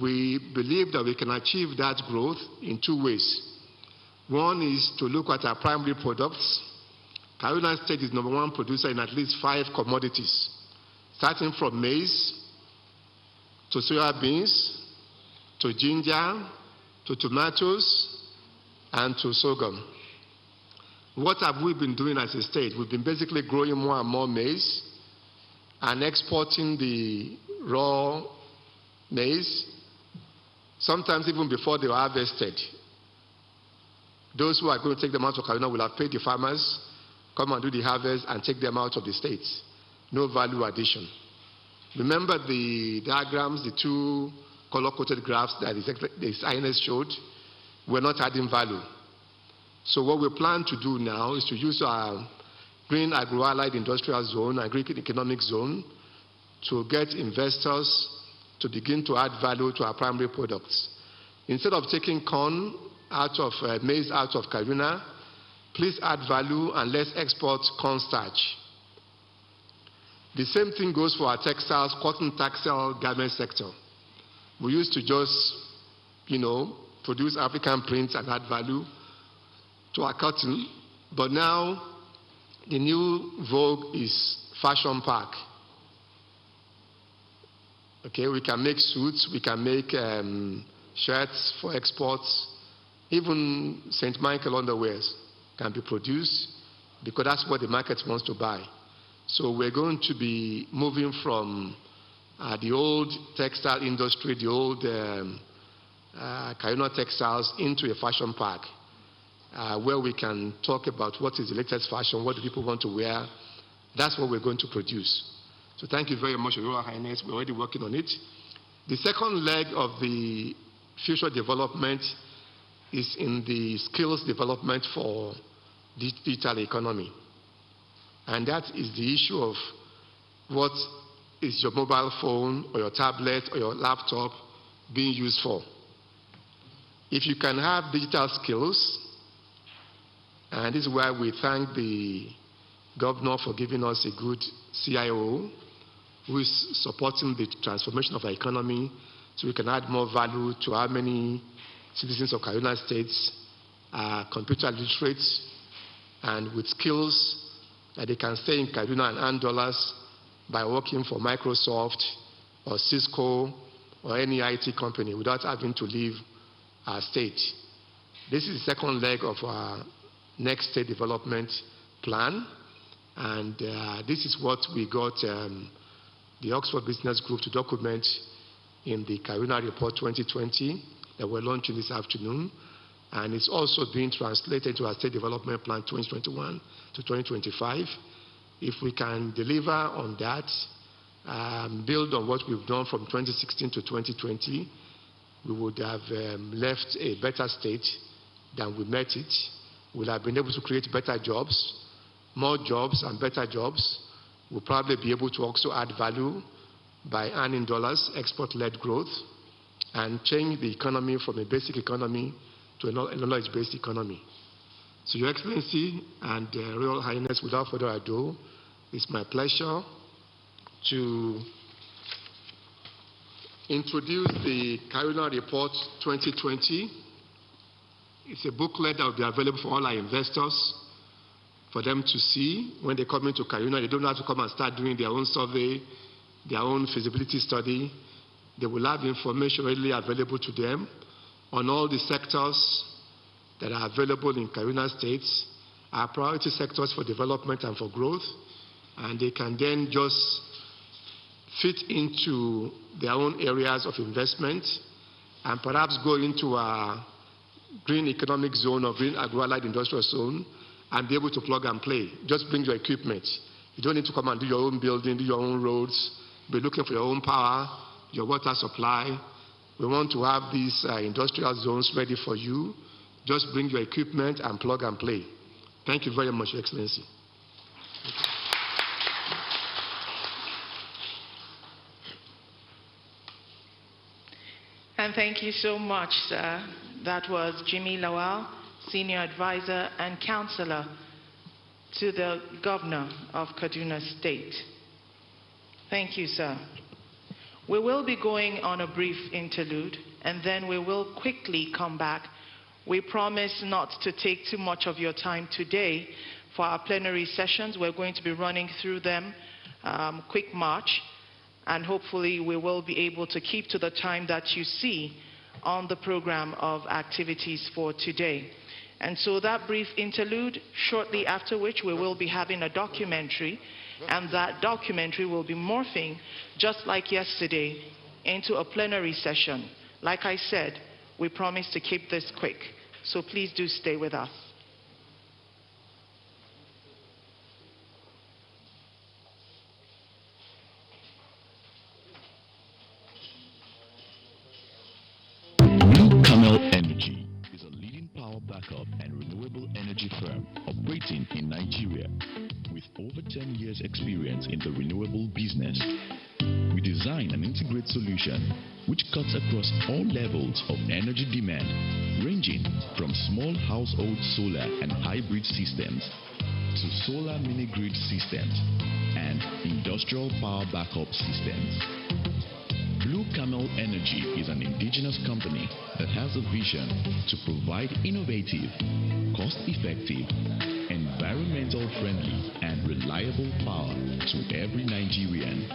We believe that we can achieve that growth in two ways. One is to look at our primary products. Kaduna State is #1 producer in at least 5 commodities, starting from maize, to soya beans, to ginger, to tomatoes, and to sorghum. What have we been doing as a state? We've been basically growing more and more maize and exporting the raw maize, sometimes even before they were harvested. Those who are going to take them out of Kaduna will have paid the farmers, come and do the harvest and take them out of the states. No value addition. Remember the diagrams, the 2 color-coded graphs that His Highness showed? We're not adding value. So what we plan to do now is to use our Green Agro-Allied Industrial Zone and Green Economic Zone to get investors to begin to add value to our primary products. Instead of taking corn out of maize out of Kaduna, please add value and let's export cornstarch. The same thing goes for our textiles, cotton, textile, garment sector. We used to just, produce African prints and add value to our cotton, but now the new vogue is fashion park. Okay, we can make suits, we can make shirts for exports, even St. Michael underwears can be produced because that's what the market wants to buy. So we're going to be moving from the old textile industry, the old Kaduna textiles, into a fashion park where we can talk about what is the latest fashion, what do people want to wear. That's what we're going to produce. So thank you very much, Your Royal Highness. We're already working on it. The second leg of the future development is in the skills development for the digital economy. And that is the issue of what is your mobile phone or your tablet or your laptop being used for. If you can have digital skills, and this is why we thank the governor for giving us a good CIO who is supporting the transformation of our economy so we can add more value to how many citizens of Kaduna States are computer literate and with skills that they can stay in Kaduna and earn dollars by working for Microsoft or Cisco or any IT company without having to leave our state. This is the second leg of our next state development plan, and this is what we got the Oxford Business Group to document in the Kaduna Report 2020 that we're launching this afternoon, and it's also being translated to our State Development Plan 2021 to 2025. If we can deliver on that, build on what we've done from 2016 to 2020, we would have left a better state than we met it. We'll have been able to create better jobs, more jobs and better jobs. We'll probably be able to also add value by earning dollars, export-led growth, and change the economy from a basic economy to a knowledge-based economy. So, Your Excellency and Royal Highness, without further ado, it's my pleasure to introduce the Kaduna Report 2020. It's a booklet that will be available for all our investors for them to see when they come into Kaduna. They don't have to come and start doing their own survey, their own feasibility study. They will have information readily available to them on all the sectors that are available in Kaduna State, are priority sectors for development and for growth, and they can then just fit into their own areas of investment and perhaps go into a green economic zone or green agro-allied industrial zone and be able to plug and play. Just bring your equipment. You don't need to come and do your own building, do your own roads, be looking for your own power, your water supply. We want to have these industrial zones ready for you. Just bring your equipment and plug and play. Thank you very much, Your Excellency. And thank you so much, sir. That was Jimmy Lawal, Senior Advisor and Counselor to the Governor of Kaduna State. Thank you, sir. We will be going on a brief interlude, and then we will quickly come back. We promise not to take too much of your time today for our plenary sessions. We're going to be running through them quick march, and hopefully we will be able to keep to the time that you see on the program of activities for today. And so that brief interlude, shortly after which we will be having a documentary, and that documentary will be morphing, just like yesterday, into a plenary session. Like I said, we promise to keep this quick, so please do stay with us. Blue Camel Energy is a leading power backup and renewable energy firm operating in Nigeria. With over 10 years experience in the renewable business, we design and integrate solutions which cuts across all levels of energy demand, ranging from small household solar and hybrid systems to solar mini-grid systems and industrial power backup systems. Blue Camel Energy is an indigenous company that has a vision to provide innovative, cost-effective, environmental-friendly, and reliable power to every Nigerian.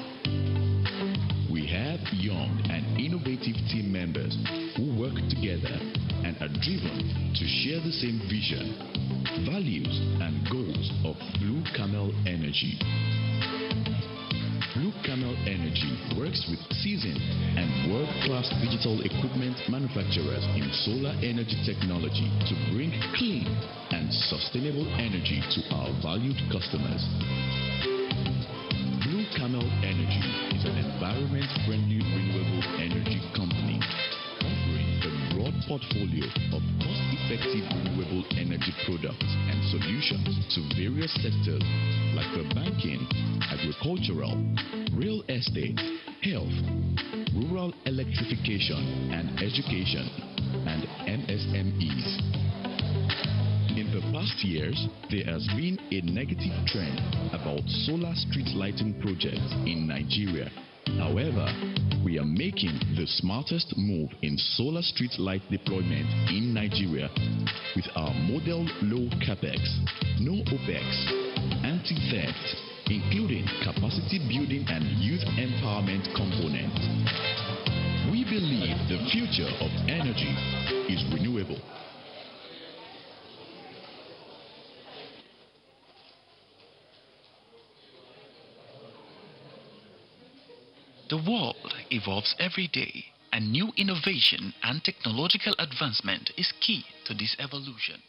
We have young and innovative team members who work together and are driven to share the same vision, values, and goals of Blue Camel Energy. Blue Camel Energy works with seasoned and world-class digital equipment manufacturers in solar energy technology to bring clean and sustainable energy to our valued customers. Blue Camel Energy is an environment-friendly renewable energy company offering a broad portfolio of cost-effective renewable energy products and solutions to various sectors like the banking, agricultural, real estate, health, rural electrification and education, and MSMEs. In the past years, there has been a negative trend about solar street lighting projects in Nigeria. However, we are making the smartest move in solar street light deployment in Nigeria with our model low capex, no OPEX, anti-theft, including capacity building and youth empowerment components. We believe the future of energy is renewable. The world evolves every day, and new innovation and technological advancement is key to this evolution.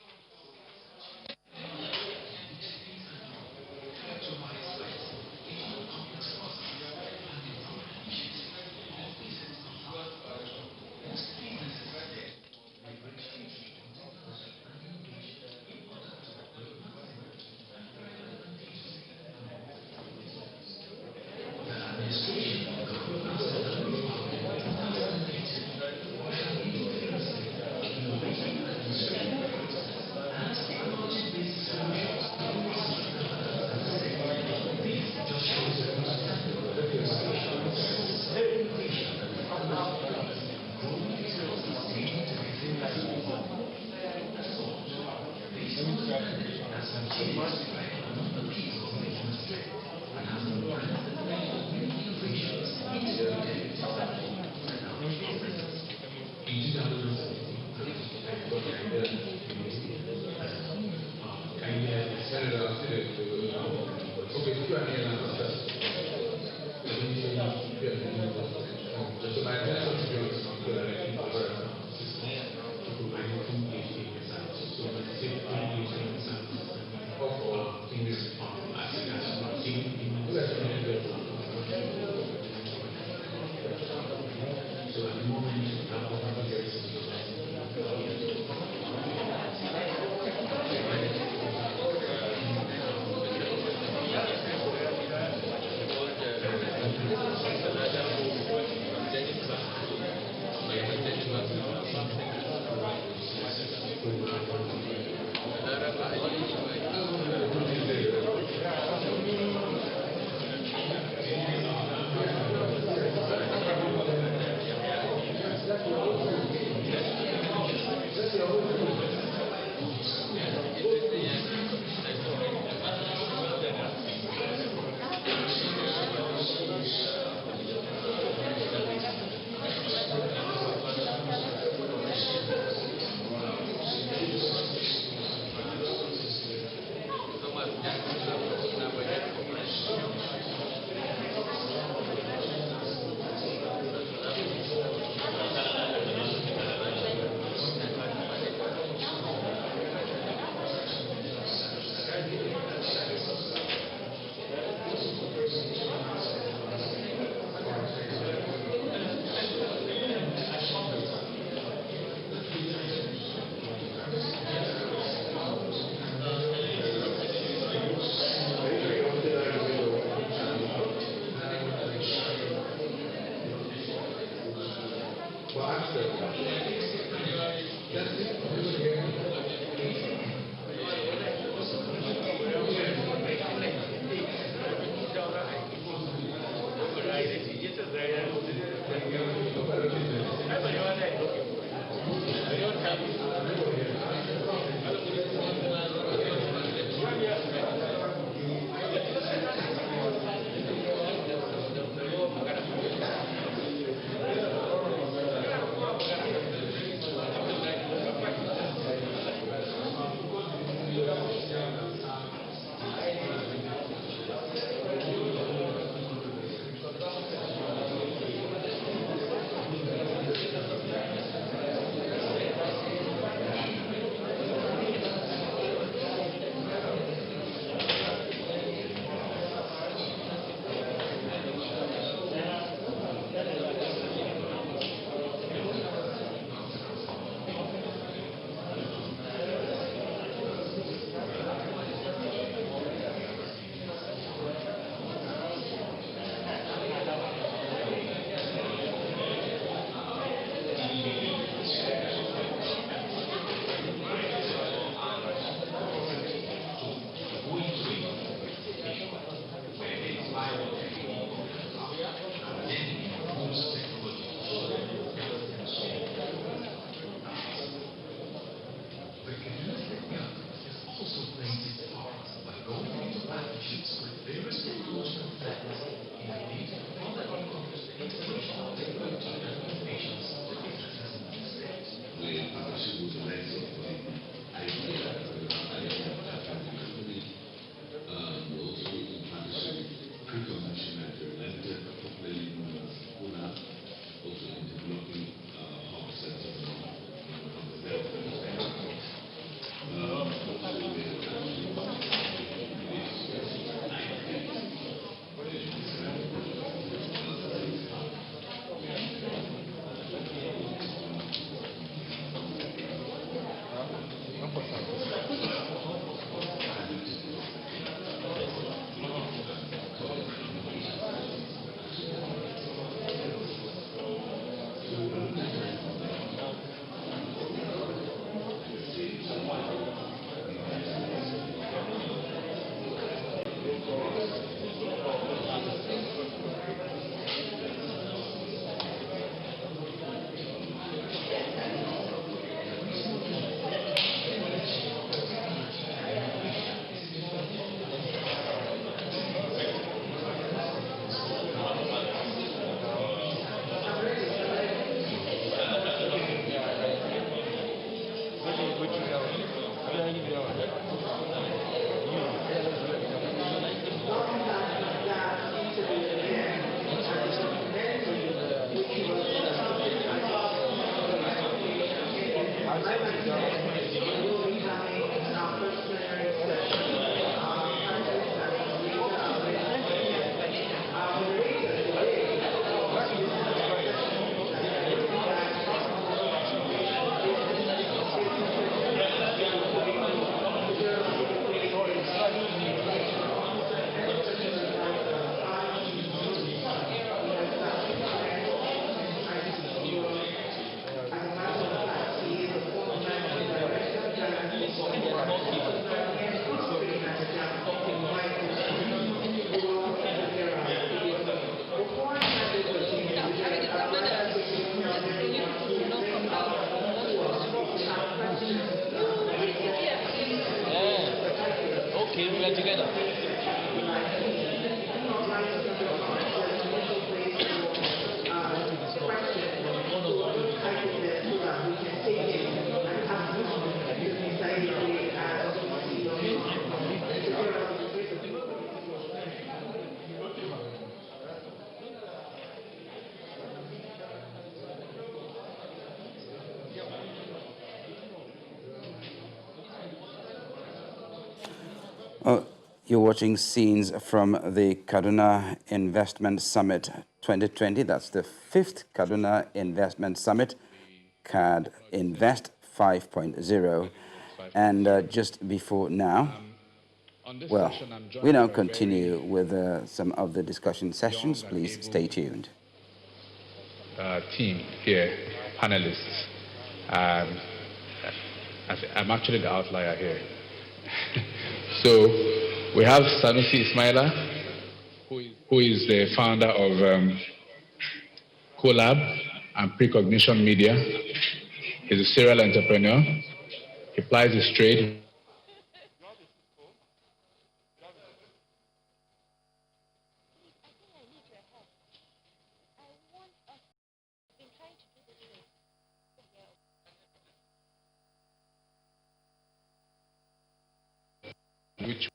Okay, we are together. You're watching scenes from the Kaduna Investment Summit 2020. That's the 5th Kaduna Investment Summit, CAD Invest 5.0. And just before now, well, we now continue with some of the discussion sessions. Please stay tuned. Team here, panelists. I'm actually the outlier here. So we have Sanusi Ismaila, who is the founder of Collab and Precognition Media. He's a serial entrepreneur. He plies his trade. Which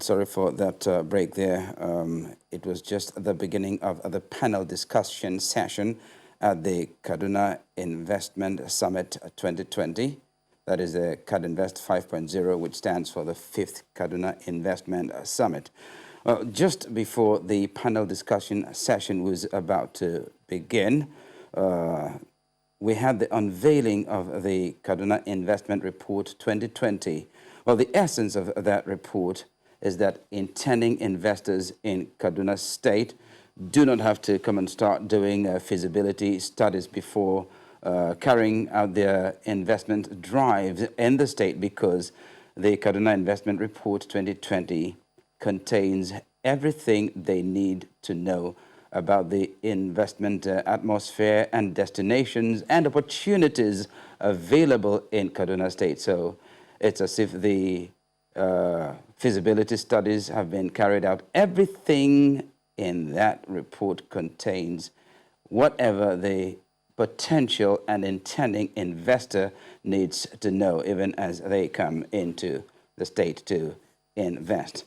Sorry for that break there. It was just the beginning of the panel discussion session at the Kaduna Investment Summit 2020. That is the CAD Invest 5.0, which stands for the 5th Kaduna Investment Summit. Just before the panel discussion session was about to begin, we had the unveiling of the Kaduna Investment Report 2020. Well, the essence of that report is that intending investors in Kaduna State do not have to come and start doing feasibility studies before carrying out their investment drives in the state, because the Kaduna Investment Report 2020 contains everything they need to know about the investment atmosphere and destinations and opportunities available in Kaduna State. So it's as if the feasibility studies have been carried out. Everything in that report contains whatever the potential and intending investor needs to know, even as they come into the state to invest.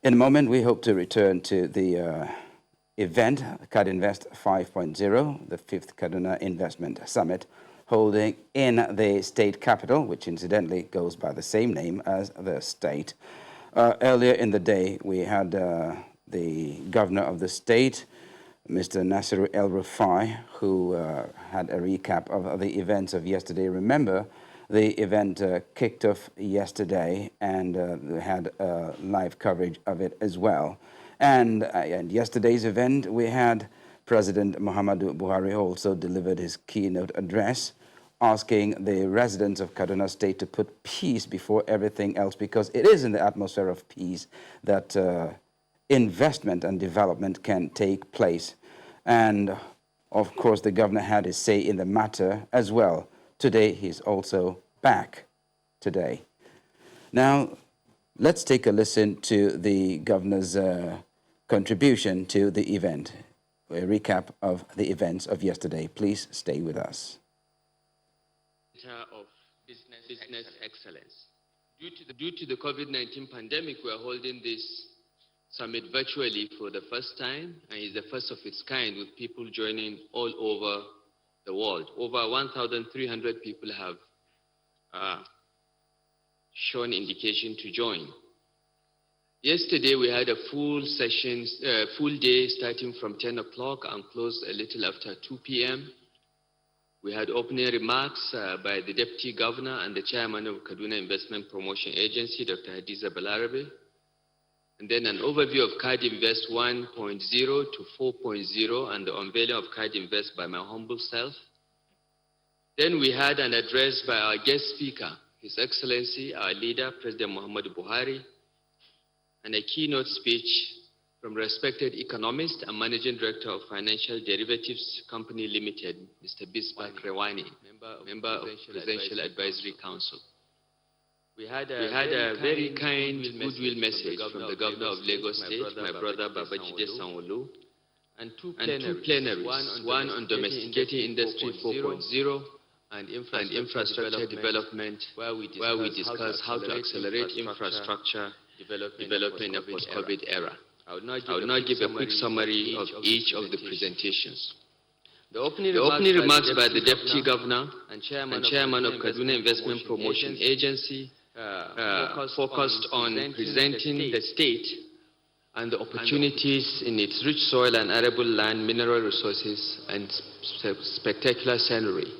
In a moment, we hope to return to the event, CAD Invest 5.0, the 5th Kaduna Investment Summit, holding in the state capital, which incidentally goes by the same name as the state. Earlier in the day, we had the governor of the state, Mr. Nasir El-Rufai, who had a recap of the events of yesterday. Remember, the event kicked off yesterday, and we had live coverage of it as well. And yesterday's event, we had President Muhammadu Buhari also delivered his keynote address, asking the residents of Kaduna State to put peace before everything else, because it is in the atmosphere of peace that investment and development can take place. And of course, the governor had his say in the matter as well. Today, he's also back today. Now, let's take a listen to the governor's contribution to the event, a recap of the events of yesterday. Please stay with us. Of business excellence. Due to the COVID-19 pandemic, we are holding this summit virtually for the first time, and it's the first of its kind, with people joining all over the world. Over 1,300 people have shown indication to join. Yesterday, we had a full day starting from 10 o'clock and closed a little after 2 p.m. We had opening remarks by the Deputy Governor and the Chairman of Kaduna Investment Promotion Agency, Dr. Hadiza Balarabe, and then an overview of Card Invest 1.0 to 4.0 and the unveiling of Card Invest by my humble self. Then we had an address by our guest speaker, His Excellency, our leader, President Muhammadu Buhari, and a keynote speech from respected economist and Managing Director of Financial Derivatives Company Limited, Mr. Bismarck Rewani, member of Presidential Advisory Council. We had a very kind goodwill message from the Governor of Lagos State, my brother Babajide Sanwo-Olu, and two plenaries, one on domesticating industry 4.0 and infrastructure development, where we discussed how to accelerate infrastructure development in a post-COVID era. I will now give a quick summary of each of the presentations. The opening remarks by the Deputy Governor and Chairman of Kaduna Investment Promotion Agency focused on presenting the state and the opportunities in its rich soil and arable land, mineral resources, and spectacular scenery.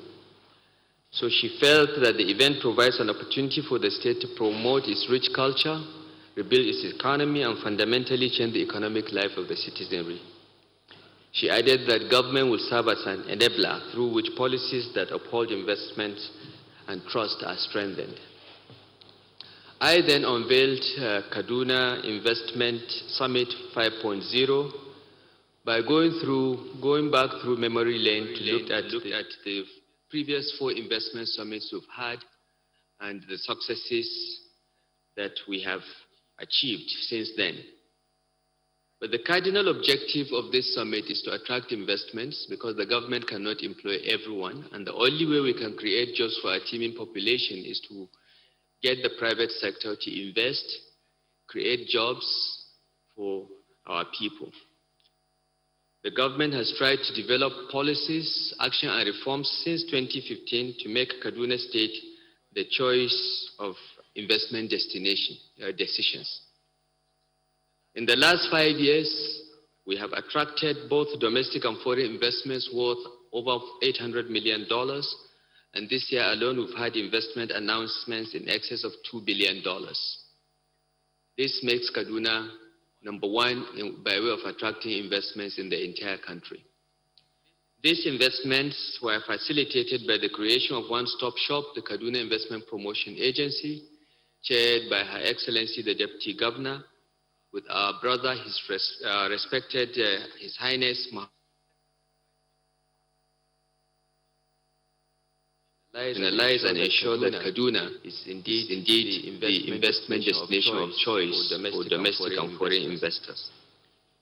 So she felt that the event provides an opportunity for the state to promote its rich culture, rebuild its economy, and fundamentally change the economic life of the citizenry. She added that government will serve as an enabler through which policies that uphold investment and trust are strengthened. I then unveiled Kaduna Investment Summit 5.0 by going back through memory lane to look at the previous 4 investment summits we've had and the successes that we have achieved since then. But the cardinal objective of this summit is to attract investments because the government cannot employ everyone, and the only way we can create jobs for our teeming population is to get the private sector to invest, create jobs for our people. The government has tried to develop policies, action and reforms since 2015 to make Kaduna State the choice of investment decisions. In the last 5 years, we have attracted both domestic and foreign investments worth over $800 million. And this year alone, we've had investment announcements in excess of $2 billion. This makes Kaduna number 1 by way of attracting investments in the entire country. These investments were facilitated by the creation of one-stop shop, the Kaduna Investment Promotion Agency, chaired by Her Excellency the Deputy Governor, with our brother, respected His Highness analyze and ensure that Kaduna is indeed the investment destination of choice for domestic and foreign investors.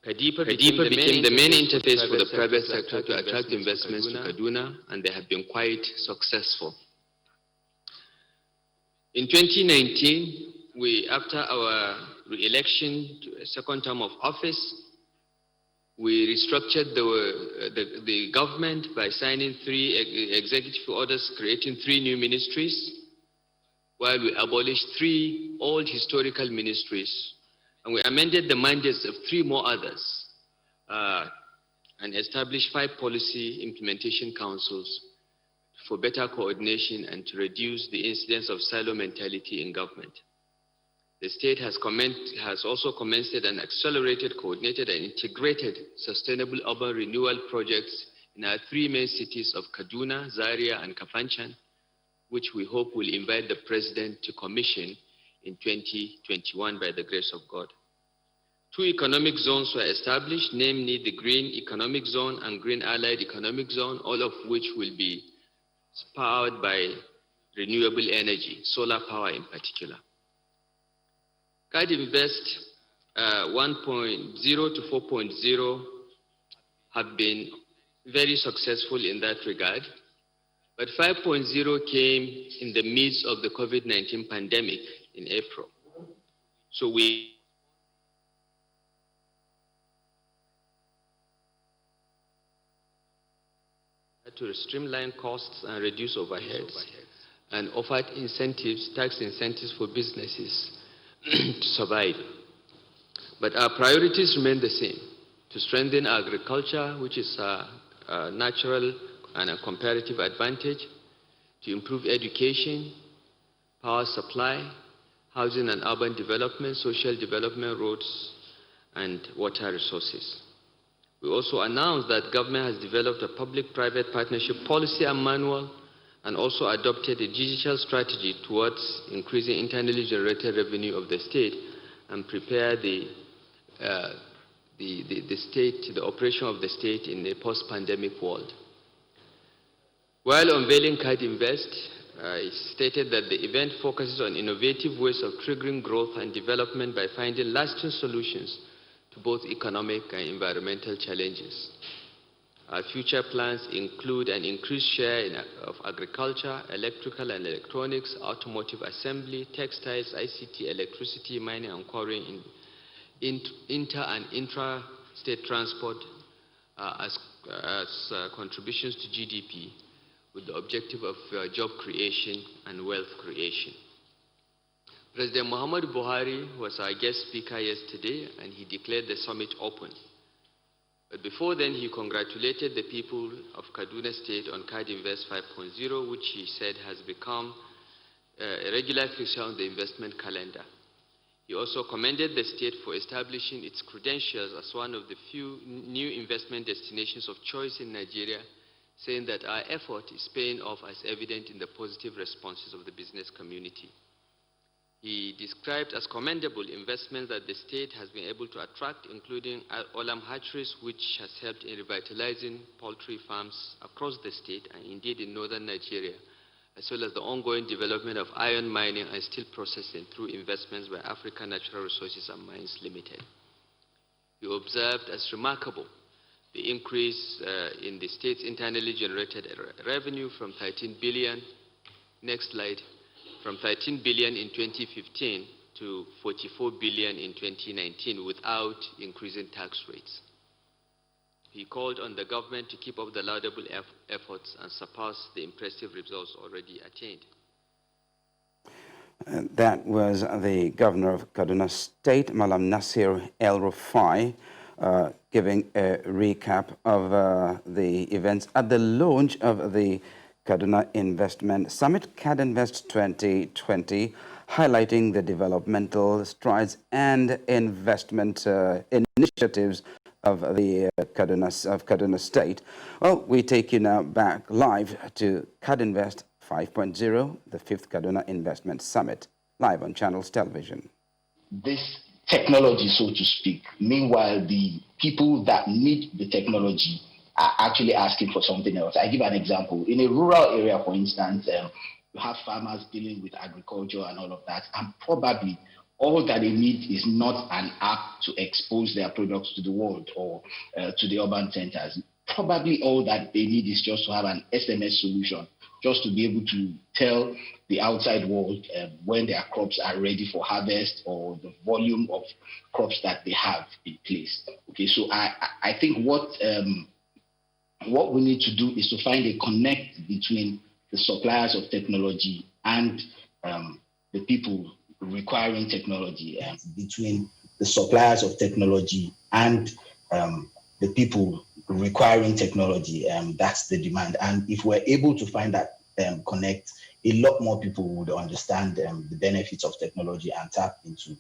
Kadipa became the main interface for the private sector to attract investments to Kaduna, and they have been quite successful. In 2019, after our re-election to a second term of office, we restructured the government by signing 3 executive orders creating 3 new ministries, while we abolished 3 old historical ministries, and we amended the mandates of 3 more others, and established 5 policy implementation councils for better coordination and to reduce the incidence of silo mentality in government. The state has also commenced an accelerated, coordinated, and integrated sustainable urban renewal projects in our 3 main cities of Kaduna, Zaria, and Kafanchan, which we hope will invite the President to commission in 2021 by the grace of God. 2 economic zones were established, namely the Green Economic Zone and Green Allied Economic Zone, all of which will be powered by renewable energy, solar power in particular. Card Invest 1.0 to 4.0 have been very successful in that regard, but 5.0 came in the midst of the COVID-19 pandemic in April. So we had to streamline costs and reduce overheads and offered incentives, tax incentives for businesses to survive. But our priorities remain the same: to strengthen agriculture, which is a natural and a comparative advantage, to improve education, power supply, housing and urban development, social development, roads, and water resources. We also announced that government has developed a public-private partnership policy and manual, and also adopted a digital strategy towards increasing internally generated revenue of the state and prepare the operation of the state in a post-pandemic world. While unveiling Card Invest, it stated that the event focuses on innovative ways of triggering growth and development by finding lasting solutions to both economic and environmental challenges. Our future plans include an increased share of agriculture, electrical and electronics, automotive assembly, textiles, ICT, electricity, mining and quarrying, in inter and intra-state transport as contributions to GDP, with the objective of job creation and wealth creation. President Muhammad Buhari was our guest speaker yesterday, and he declared the summit open. But before then, he congratulated the people of Kaduna State on Card Invest 5.0, which he said has become a regular feature on the investment calendar. He also commended the state for establishing its credentials as one of the few new investment destinations of choice in Nigeria, saying that our effort is paying off as evident in the positive responses of the business community. He described as commendable investments that the state has been able to attract, including Olam Hatcheries, which has helped in revitalizing poultry farms across the state and indeed in northern Nigeria, as well as the ongoing development of iron mining and steel processing through investments by African Natural Resources and Mines Limited. He observed as remarkable the increase in the state's internally generated revenue from 13 billion, next slide, from 13 billion in 2015 to 44 billion in 2019 without increasing tax rates. He called on the government to keep up the laudable efforts and surpass the impressive results already attained. That was the governor of Kaduna State, Malam Nasir El-Rufai, giving a recap of the events at the launch of the Kaduna Investment Summit, CADInvest 2020, highlighting the developmental strides and investment initiatives of the Kaduna State. Well, we take you now back live to CADInvest 5.0, the 5th Kaduna Investment Summit, live on Channels Television. This technology, so to speak, meanwhile, the people that need the technology are actually asking for something else. I give an example. In a rural area, for instance, you have farmers dealing with agriculture and all of that, and probably all that they need is not an app to expose their products to the world or to the urban centers. Probably all that they need is just to have an SMS solution, just to be able to tell the outside world when their crops are ready for harvest or the volume of crops that they have in place. Okay, so I think what we need to do is to find a connect between the suppliers of technology and the people requiring technology, between the suppliers of technology and the people requiring technology. That's the demand. And if we're able to find that connect, a lot more people would understand the benefits of technology and tap into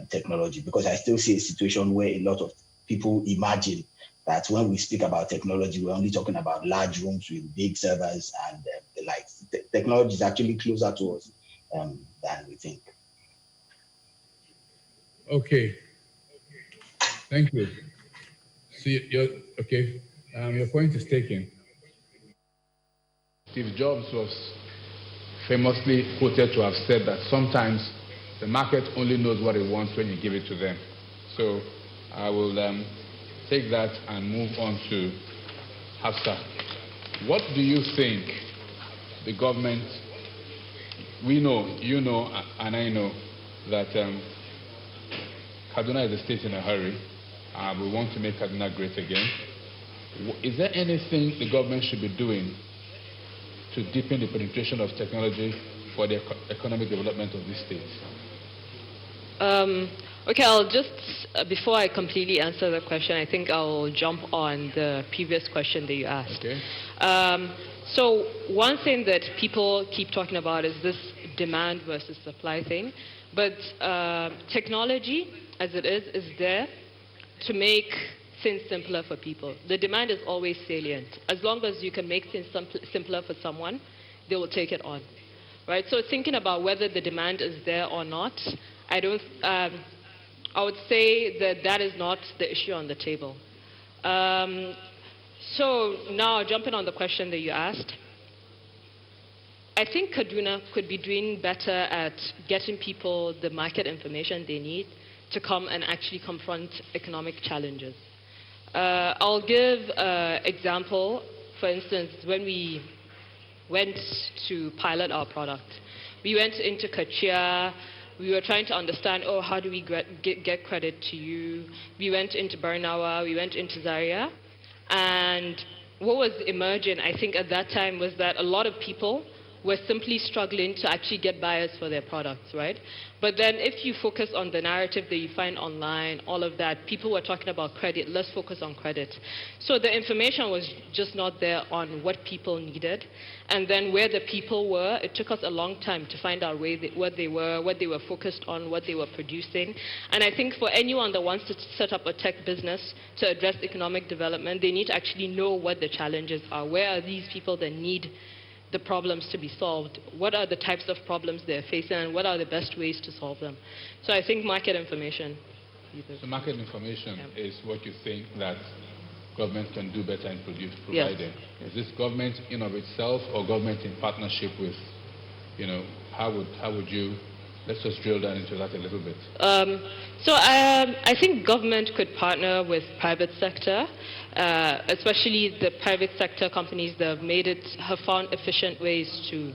technology. Because I still see a situation where a lot of people imagine that when we speak about technology, we're only talking about large rooms with big servers and the likes. Technology is actually closer to us than we think. Okay. Thank you. See, your point is taken. Steve Jobs was famously quoted to have said that sometimes the market only knows what it wants when you give it to them. So I will take that and move on to Hafsa. What do you think the government, we know, you know, and I know that Kaduna is a state in a hurry. We want to make Kaduna great again. Is there anything the government should be doing to deepen the penetration of technology for the economic development of this state? Okay, I'll just, before I completely answer the question, I think I'll jump on the previous question that you asked. Okay. So one thing that people keep talking about is this demand versus supply thing. But technology, as it is there to make things simpler for people. The demand is always salient. As long as you can make things simpler for someone, they will take it on. Right? So thinking about whether the demand is there or not, I would say that that is not the issue on the table. So now jumping on the question that you asked, I think Kaduna could be doing better at getting people the market information they need to come and actually confront economic challenges. I'll give an example. For instance, when we went to pilot our product, we went into Kachia. We were trying to understand, how do we get credit to you? We went into Barnawa, we went into Zaria. And what was emerging, I think, at that time was that a lot of people were simply struggling to actually get buyers for their products, right? But then if you focus on the narrative that you find online, all of that, people were talking about credit, let's focus on credit. So the information was just not there on what people needed. And then where the people were, it took us a long time to find out what they were focused on, what they were producing. And I think for anyone that wants to set up a tech business to address economic development, they need to actually know what the challenges are. Where are these people that need the problems to be solved? What are the types of problems they're facing, and what are the best ways to solve them? So I think market information. So market information is what you think that government can do better in providing. Yes. Is this government in of itself or government in partnership with, how would you, let's just drill down into that a little bit. So I think government could partner with private sector, especially the private sector companies that have found efficient ways to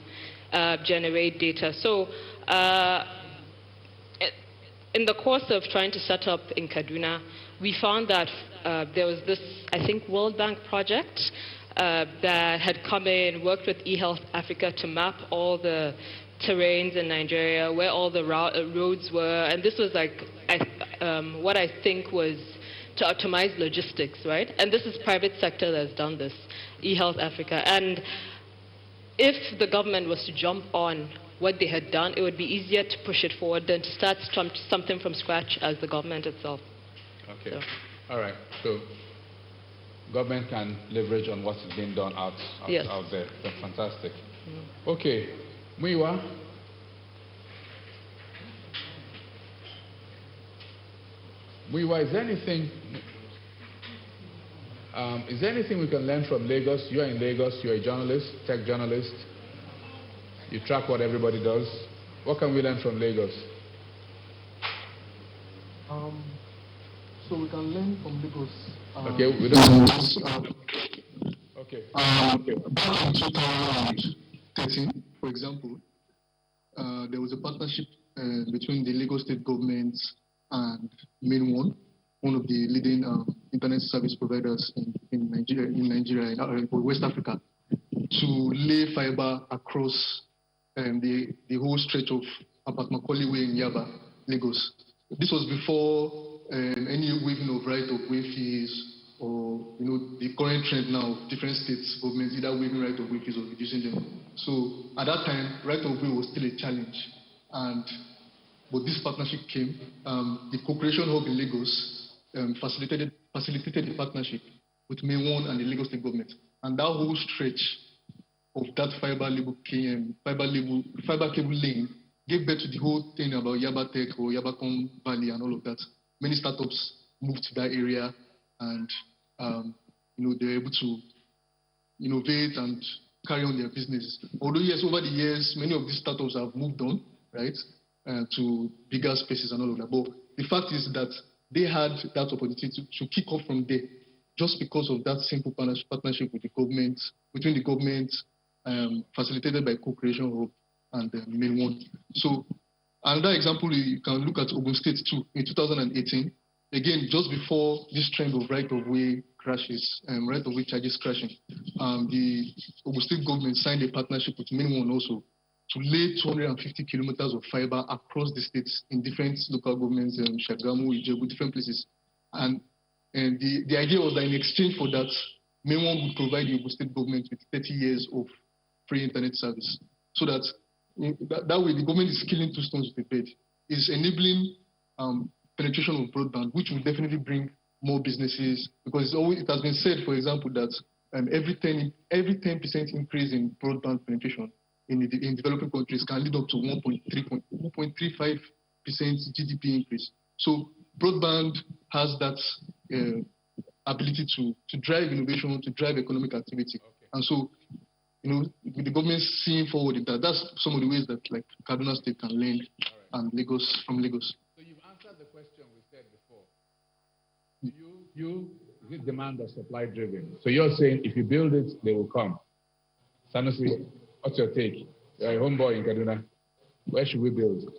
generate data. So in the course of trying to set up in Kaduna, we found that there was this, I think, World Bank project that had come in, worked with eHealth Africa to map all the terrains in Nigeria, where all the roads were, and this was like what I think was to optimize logistics, right? And this is private sector that's done this, eHealth Africa. And if the government was to jump on what they had done, it would be easier to push it forward than to start something from scratch as the government itself. Okay. So. All right. So government can leverage on what's being done out there. That's fantastic. Okay. Muiwa. Muiwa, is there anything we can learn from Lagos? You're in Lagos, you're a journalist, tech journalist. You track what everybody does. What can we learn from Lagos? So we can learn from Lagos. Okay, we don't. Okay. Back in 2013, for example, there was a partnership between the Lagos state government and Main one of the leading internet service providers in Nigeria, or West Africa, to lay fiber across the whole stretch of Abatmakoli Way in Yaba, Lagos. This was before any waiving of right-of-way fees, or the current trend now of different states governments either waiving right-of-way fees or reducing them. So at that time, right-of-way was still a challenge, but this partnership came. The co-creation hub in Lagos facilitated the partnership with Main One and the Lagos state government, and that whole stretch of that fiber cable lane gave birth to the whole thing about Yaba Tech or Yabacom Valley and all of that. Many startups moved to that area, and they were able to innovate and carry on their businesses. Although yes, over the years, many of these startups have moved on, right, to bigger spaces and all of that. But the fact is that they had that opportunity to kick off from there, just because of that simple partnership with the government, between the government, facilitated by Co-Creation Hub and the Main One. So another example, you can look at Ogun State too. In 2018, again, just before this trend of right-of-way crashes, right-of-way charges crashing, the Ogun State government signed a partnership with Main One also to lay 250 kilometers of fiber across the states in different local governments, Shagamu, Ijebu, different places. And the idea was that in exchange for that, Mainone would provide the Ogun State government with 30 years of free internet service. So that way the government is killing two stones with a bird. It's enabling penetration of broadband, which will definitely bring more businesses, because it has been said, for example, that every 10% increase in broadband penetration in developing countries can lead up to 1.35% GDP increase. So broadband has that ability to drive innovation, to drive economic activity. Okay. And so, with the government seeing forward in that, that's some of the ways that like Kaduna State can learn and Lagos from Lagos. So you've answered the question we said before. Is it demand or supply driven? So you're saying if you build it, they will come. Sanusi, what's your take? You're a homeboy in Kaduna. Where should we build?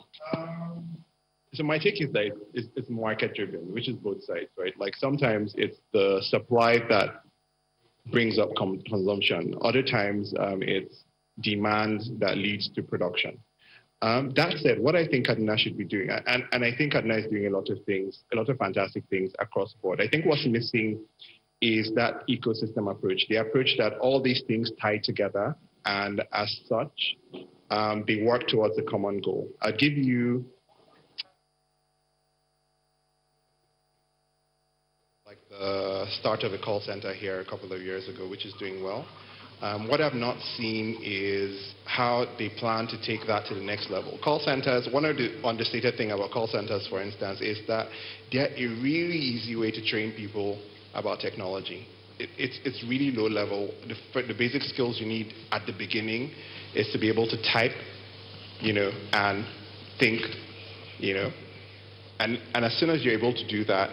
So my take is that it's market driven, which is both sides, right? Like sometimes it's the supply that brings up consumption. Other times it's demand that leads to production. That said, what I think Kaduna should be doing, and I think Kaduna is doing a lot of things, a lot of fantastic things across the board. I think what's missing is that ecosystem approach, the approach that all these things tie together, and as such, they work towards a common goal. I'll give you like the start of a call center here a couple of years ago, which is doing well. What I've not seen is how they plan to take that to the next level. Call centers, one of the understated thing about call centers, for instance, is that they're a really easy way to train people about technology. It's really low level. The basic skills you need at the beginning is to be able to type, and think, and as soon as you're able to do that,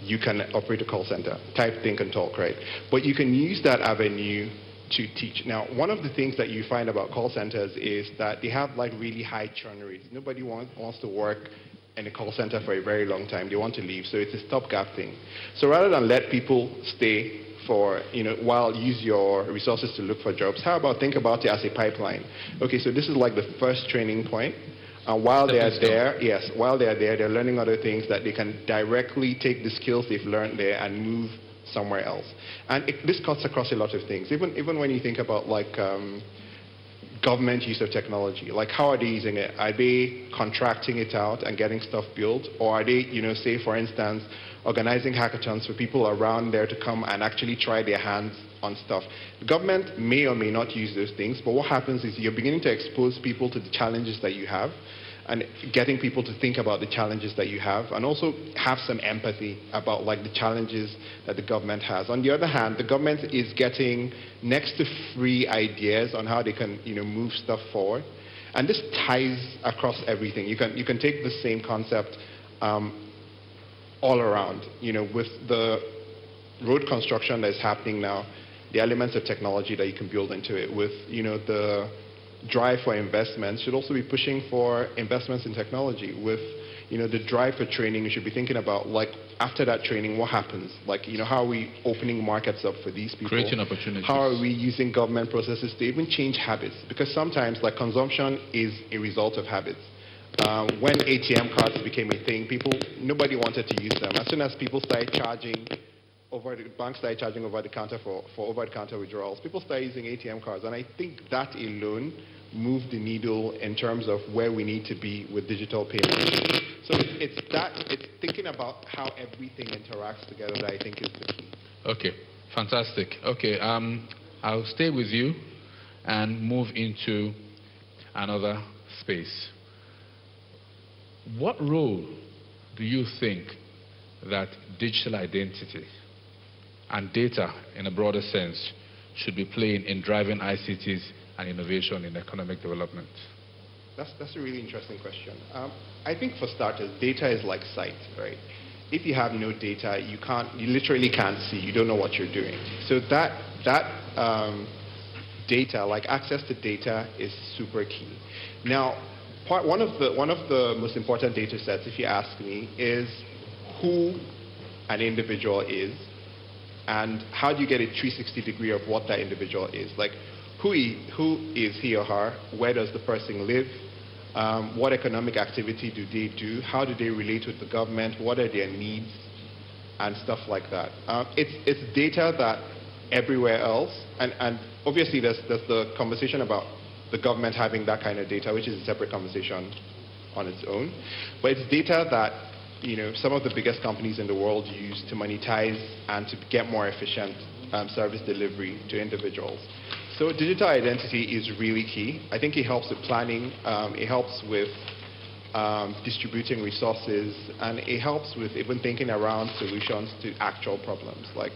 you can operate a call center. Type, think, and talk, right? But you can use that avenue to teach. Now, one of the things that you find about call centers is that they have like really high churn rates. Nobody wants to work in a call center for a very long time. They want to leave, so it's a stopgap thing. So rather than let people stay for, while use your resources to look for jobs, how about think about it as a pipeline? Okay, so this is like the first training point. And while they are there, they're learning other things that they can directly take the skills they've learned there and move somewhere else. And this cuts across a lot of things. Even when you think about like government use of technology, like how are they using it? Are they contracting it out and getting stuff built? Or are they, say for instance, organizing hackathons for people around there to come and actually try their hands on stuff? The government may or may not use those things, but what happens is you're beginning to expose people to the challenges that you have and getting people to think about the challenges that you have and also have some empathy about like the challenges that the government has. On the other hand, the government is getting next to free ideas on how they can move stuff forward. And this ties across everything. You can take the same concept all around, with the road construction that's happening now, the elements of technology that you can build into it with, the drive for investments should also be pushing for investments in technology. With, the drive for training, we should be thinking about, like, after that training, what happens? Like, how are we opening markets up for these people? Creating opportunities. How are we using government processes to even change habits? Because sometimes, like, consumption is a result of habits. When ATM cards became a thing, nobody wanted to use them. As soon as people started charging banks started charging over the counter for over-the-counter withdrawals, people started using ATM cards, and I think that alone moved the needle in terms of where we need to be with digital payments. So it's thinking about how everything interacts together that I think is the key. Okay, fantastic. Okay, I'll stay with you and move into another space. What role do you think that digital identity and data, in a broader sense, should be playing in driving ICTs and innovation in economic development? That's a really interesting question. I think for starters, data is like sight, right? If you have no data, you literally can't see. You don't know what you're doing. So that data, like access to data, is super key. Now, one of the most important data sets, if you ask me, is who an individual is and how do you get a 360 degree of what that individual is. Like, who is he or her, where does the person live, what economic activity do they do, how do they relate with the government, what are their needs, and stuff like that. It's data that everywhere else, and obviously there's the conversation about the government having that kind of data, which is a separate conversation on its own, but it's data that some of the biggest companies in the world use to monetize and to get more efficient service delivery to individuals. So digital identity is really key. I think it helps with planning, it helps with distributing resources, and it helps with even thinking around solutions to actual problems. Like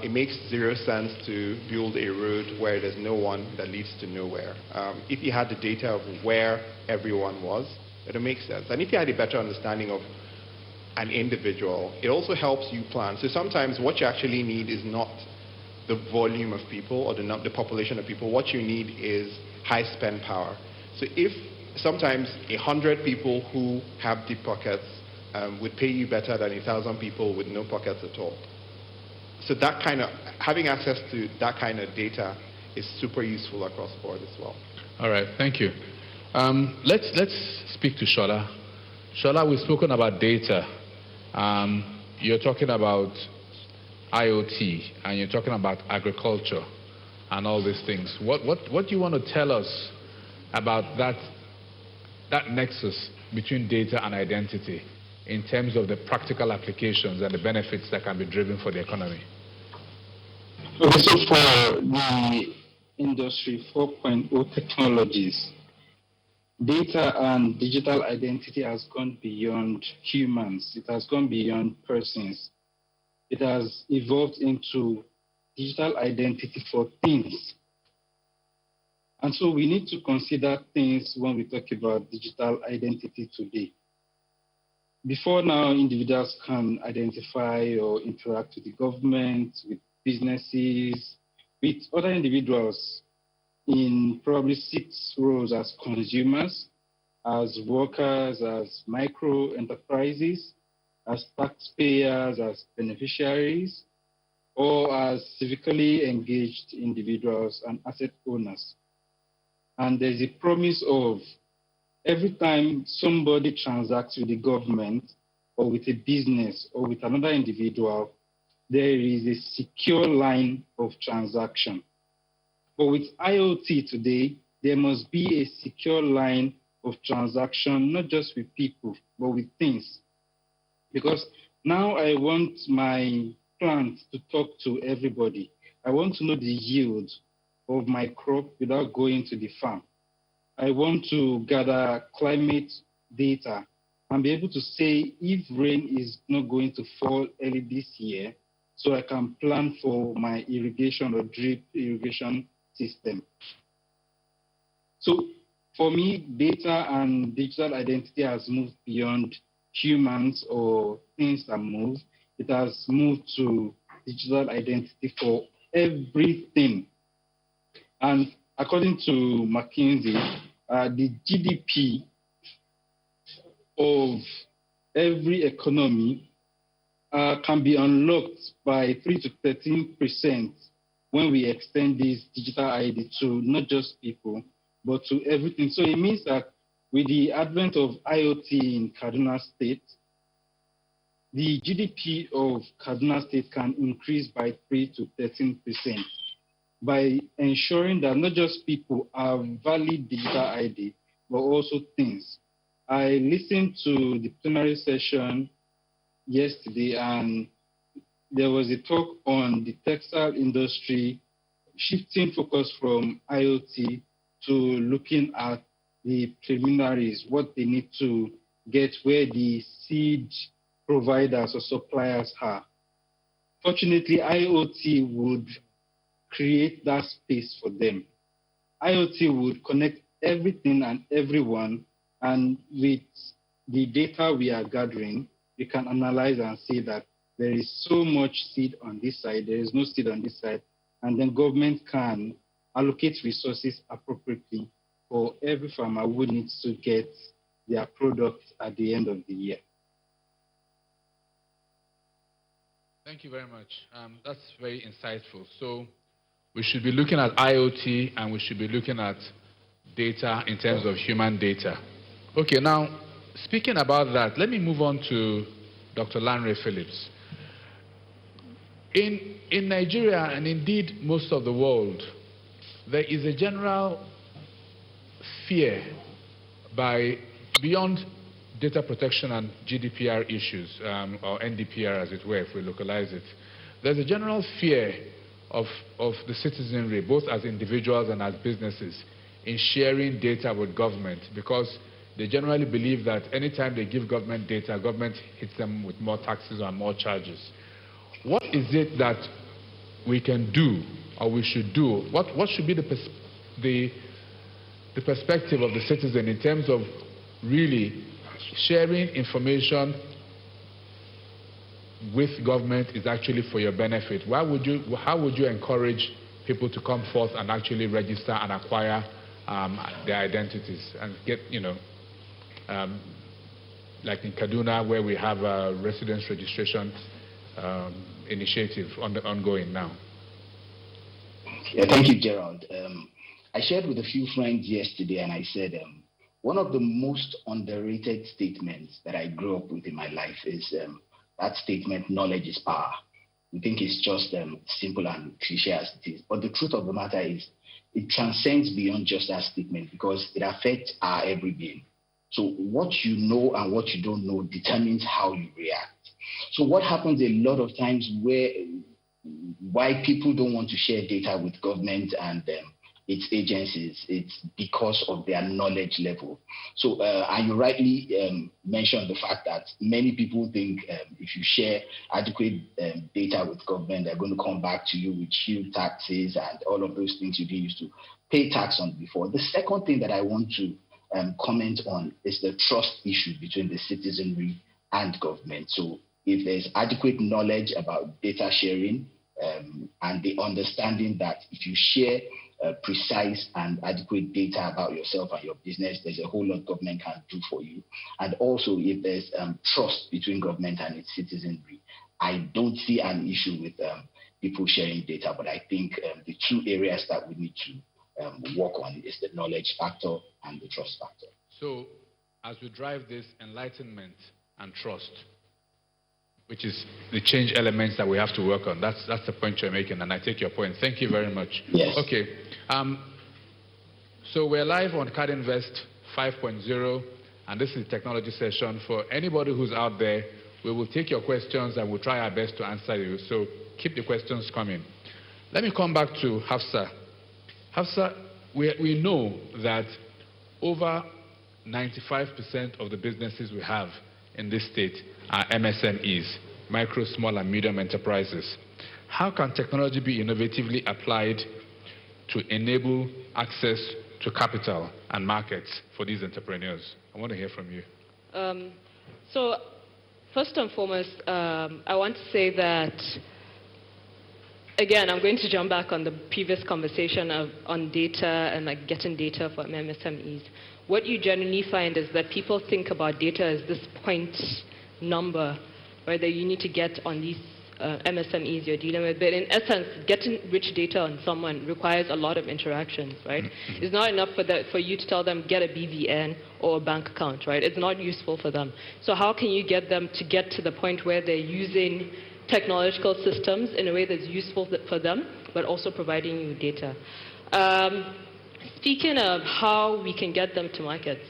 it makes zero sense to build a road where there's no one that leads to nowhere. If you had the data of where everyone was, it'll make sense. And if you had a better understanding of an individual, it also helps you plan. So sometimes what you actually need is not the volume of people or the population of people. What you need is high spend power. So if sometimes 100 people who have deep pockets would pay you better than 1,000 people with no pockets at all. So that kind of, having access to that kind of data is super useful across the board as well. All right, thank you. Let's speak to Shola. Shola, we've spoken about data. You're talking about IoT, and you're talking about agriculture and all these things. What do you want to tell us about that nexus between data and identity in terms of the practical applications and the benefits that can be driven for the economy? Okay, so for the Industry 4.0 technologies, data and digital identity has gone beyond humans. It has gone beyond persons. It has evolved into digital identity for things. And so we need to consider things when we talk about digital identity today. Before now, individuals can identify or interact with the government, with businesses, with other individuals in probably 6 roles: as consumers, as workers, as micro enterprises, as taxpayers, as beneficiaries, or as civically engaged individuals and asset owners. And there's a promise of every time somebody transacts with the government or with a business or with another individual, there is a secure line of transaction. But with IoT today, there must be a secure line of transaction, not just with people, but with things. Because now I want my plant to talk to everybody. I want to know the yield of my crop without going to the farm. I want to gather climate data and be able to say if rain is not going to fall early this year, so I can plan for my irrigation or drip irrigation system. So for me, data and digital identity has moved beyond humans or things that move. It has moved to digital identity for everything. And according to McKinsey, the GDP of every economy can be unlocked by 3 to 13% when we extend this digital ID to not just people, but to everything. So it means that with the advent of IoT in Kaduna State, the GDP of Kaduna State can increase by 3 to 13% by ensuring that not just people have valid digital ID, but also things. I listened to the plenary session yesterday, and there was a talk on the textile industry shifting focus from IoT to looking at the preliminaries, what they need to get, where the seed providers or suppliers are. Fortunately, IoT would create that space for them. IoT would connect everything and everyone, and with the data we are gathering, we can analyze and say that there is so much seed on this side, there is no seed on this side, and then government can allocate resources appropriately for every farmer who needs to get their product at the end of the year. Thank you very much. That's very insightful. So we should be looking at IoT, and we should be looking at data in terms of human data. Okay, now, speaking about that, let me move on to Dr. Lanre Phillips. In Nigeria, and indeed most of the world, there is a general fear beyond data protection and GDPR issues, or NDPR as it were, if we localize it. There's a general fear of the citizenry, both as individuals and as businesses, in sharing data with government, because they generally believe that anytime they give government data, government hits them with more taxes and more charges. What is it that we can do, or we should do? What should be the perspective of the citizen in terms of really sharing information with government is actually for your benefit? How would you encourage people to come forth and actually register and acquire their identities and get, like in Kaduna, where we have a residence registration initiative ongoing now? Yeah, thank you, Gerald. I shared with a few friends yesterday, and I said one of the most underrated statements that I grew up with in my life is that statement, knowledge is power. We think it's just simple and cliche as it is. But the truth of the matter is it transcends beyond just that statement, because it affects our every being. So what you know and what you don't know determines how you react. So what happens a lot of times why people don't want to share data with government and its agencies, it's because of their knowledge level. So, and you rightly mentioned the fact that many people think if you share adequate data with government, they're going to come back to you with huge taxes and all of those things you didn't used to pay tax on before. The second thing that I want to comment on is the trust issue between the citizenry and government. So if there's adequate knowledge about data sharing and the understanding that if you share precise and adequate data about yourself and your business, there's a whole lot government can do for you. And also, if there's trust between government and its citizenry, I don't see an issue with people sharing data, but I think the two areas that we need to work on is the knowledge factor and the trust factor. So, as we drive this enlightenment and trust, which is the change elements that we have to work on. That's the point you're making, and I take your point. Thank you very much. Yes. Okay. So we're live on CardInvest 5.0, and this is the technology session. For anybody who's out there, we will take your questions and we'll try our best to answer you. So keep the questions coming. Let me come back to Hafsa. Hafsa, we know that over 95% of the businesses we have in this state are MSMEs, micro, small, and medium enterprises. How can technology be innovatively applied to enable access to capital and markets for these entrepreneurs? I want to hear from you. So, first and foremost, I want to say that, again, I'm going to jump back on the previous conversation on data and like getting data for MSMEs. What you generally find is that people think about data as this point number, right, that you need to get on these MSMEs you're dealing with. But in essence, getting rich data on someone requires a lot of interactions, right? It's not enough for you to tell them, get a BVN or a bank account, right? It's not useful for them. So how can you get them to get to the point where they're using technological systems in a way that's useful for them, but also providing you data? Speaking of how we can get them to markets,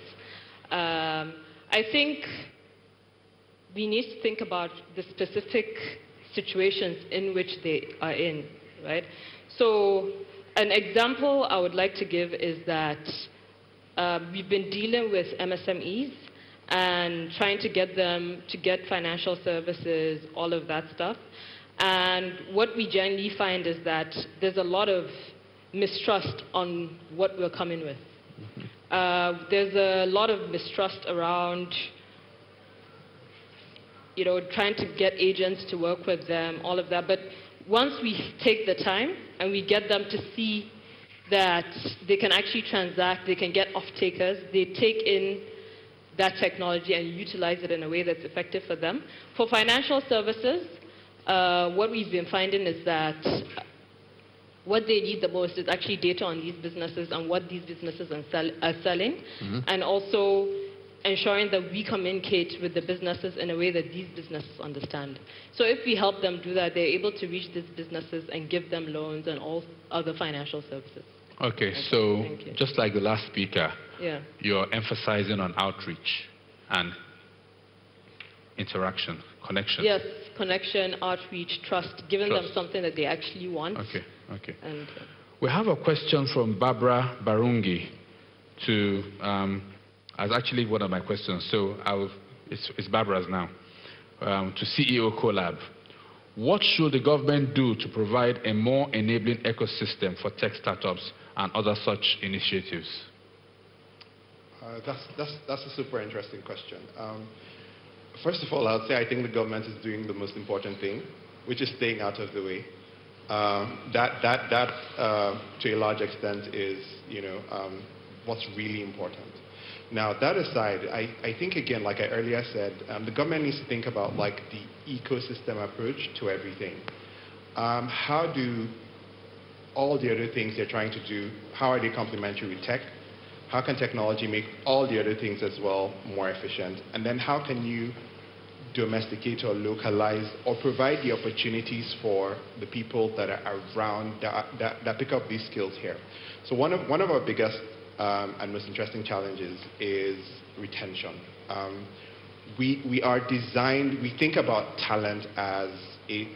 I think we need to think about the specific situations in which they are in, right? So an example I would like to give is that we've been dealing with MSMEs and trying to get them to get financial services, all of that stuff. And what we generally find is that there's a lot of mistrust on what we're coming with. There's a lot of mistrust around, trying to get agents to work with them, all of that. But once we take the time and we get them to see that they can actually transact, they can get off-takers, they take in that technology and utilize it in a way that's effective for them. For financial services, what we've been finding is that what they need the most is actually data on these businesses and what these businesses are selling, and also ensuring that we communicate with the businesses in a way that these businesses understand. So if we help them do that, they're able to reach these businesses and give them loans and all other financial services. Okay, so just like the last speaker, you're emphasizing on outreach and interaction, connection. Yes, connection, outreach, trust, giving them something that they actually want. Okay. And, we have a question from Barbara Barungi to, as actually one of my questions, so it's Barbara's now, to CEO Collab. What should the government do to provide a more enabling ecosystem for tech startups and other such initiatives? That's a super interesting question. First of all, I'll say I think the government is doing the most important thing, which is staying out of the way. That to a large extent is, what's really important. Now, that aside, I think, again, like I earlier said, the government needs to think about like the ecosystem approach to everything. How do all the other things they're trying to do, how are they complementary with tech? How can technology make all the other things as well more efficient? And then how can you domesticate or localize or provide the opportunities for the people that are around, that pick up these skills here? So one of our biggest and most interesting challenges is retention. We think about talent as a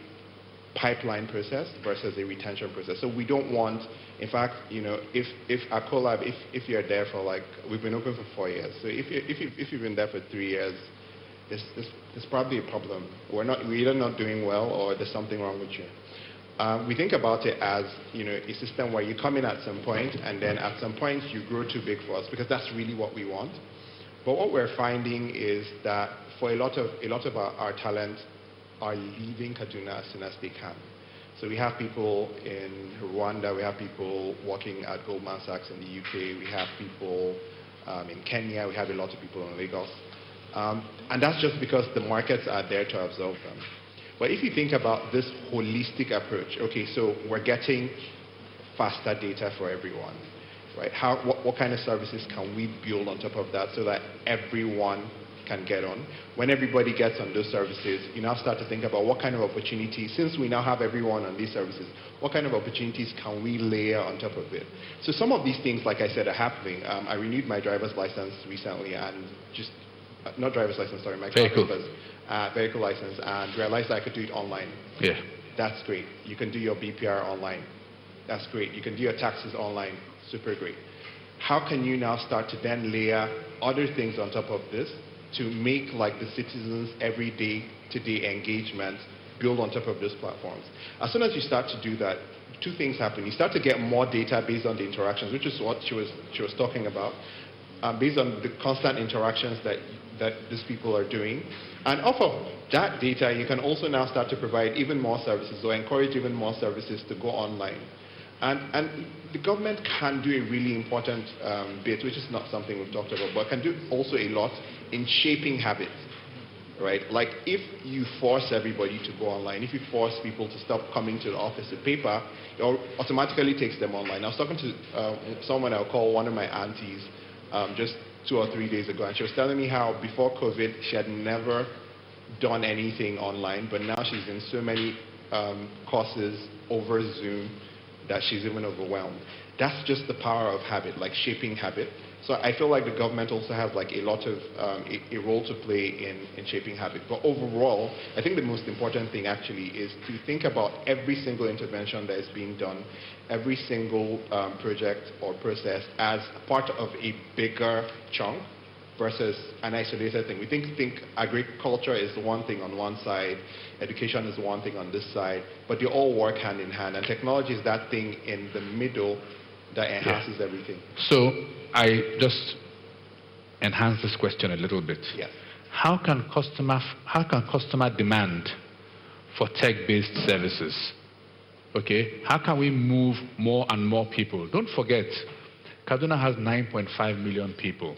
pipeline process versus a retention process. So we don't want, in fact, if our Collab, if you're there for like, we've been open for 4 years. So if you've been there for 3 years, there's probably a problem. We're either not doing well or there's something wrong with you. We think about it as a system where you come in at some point and then at some point you grow too big for us, because that's really what we want. But what we're finding is that for a lot of our talent are leaving Kaduna as soon as they can. So we have people in Rwanda, we have people working at Goldman Sachs in the UK, we have people in Kenya, we have a lot of people in Lagos. And that's just because the markets are there to absorb them. But if you think about this holistic approach, okay, so we're getting faster data for everyone, right? What kind of services can we build on top of that so that everyone can get on? When everybody gets on those services, you now start to think about what kind of opportunities, since we now have everyone on these services, what kind of opportunities can we layer on top of it? So some of these things, like I said, are happening. I renewed my driver's license recently and not driver's license, sorry, my vehicle license, and realized I could do it online. Yeah. That's great. You can do your BPR online. That's great. You can do your taxes online. Super great. How can you now start to then layer other things on top of this to make like the citizens' everyday, today engagement build on top of those platforms? As soon as you start to do that, two things happen. You start to get more data based on the interactions, which is what she was talking about, based on the constant interactions that these people are doing. And off of that data, you can also now start to provide even more services or encourage even more services to go online. And the government can do a really important bit, which is not something we've talked about, but can do also a lot in shaping habits, right? Like if you force everybody to go online, if you force people to stop coming to the office with paper, it automatically takes them online. I was talking to someone I'll call one of my aunties just 2 or 3 days ago, and she was telling me how before COVID she had never done anything online, but now she's in so many courses over Zoom that she's even overwhelmed. That's just the power of habit, like shaping habit. So I feel like the government also has like a lot of a role to play in shaping habit. But overall, I think the most important thing actually is to think about every single intervention that is being done, every single project or process as part of a bigger chunk versus an isolated thing. We think agriculture is one thing on one side, education is one thing on this side, but they all work hand in hand, and technology is that thing in the middle that enhances everything. So I just enhance this question a little bit. Yes. How can customer demand for tech-based services? Okay, how can we move more and more people? Don't forget, Kaduna has 9.5 million people.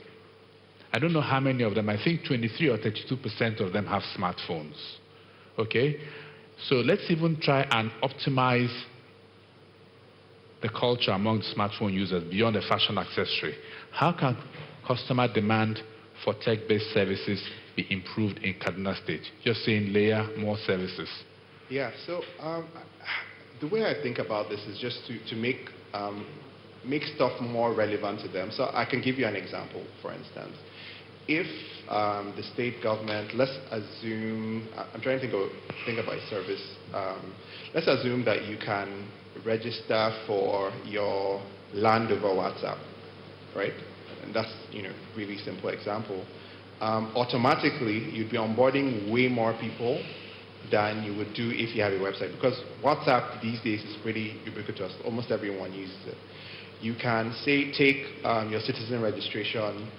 I don't know how many of them, I think 23 or 32% of them have smartphones. Okay, so let's even try and optimize the culture among the smartphone users beyond a fashion accessory? How can customer demand for tech-based services be improved in Kaduna State? You're saying layer more services. Yeah, so the way I think about this is just to make stuff more relevant to them. So I can give you an example, for instance. If the state government, let's assume, I'm trying to think about a service. Let's assume that you can register for your land over WhatsApp, right? And that's, really simple example. Automatically, you'd be onboarding way more people than you would do if you have a website, because WhatsApp these days is pretty ubiquitous. Almost everyone uses it. You can take your citizen registration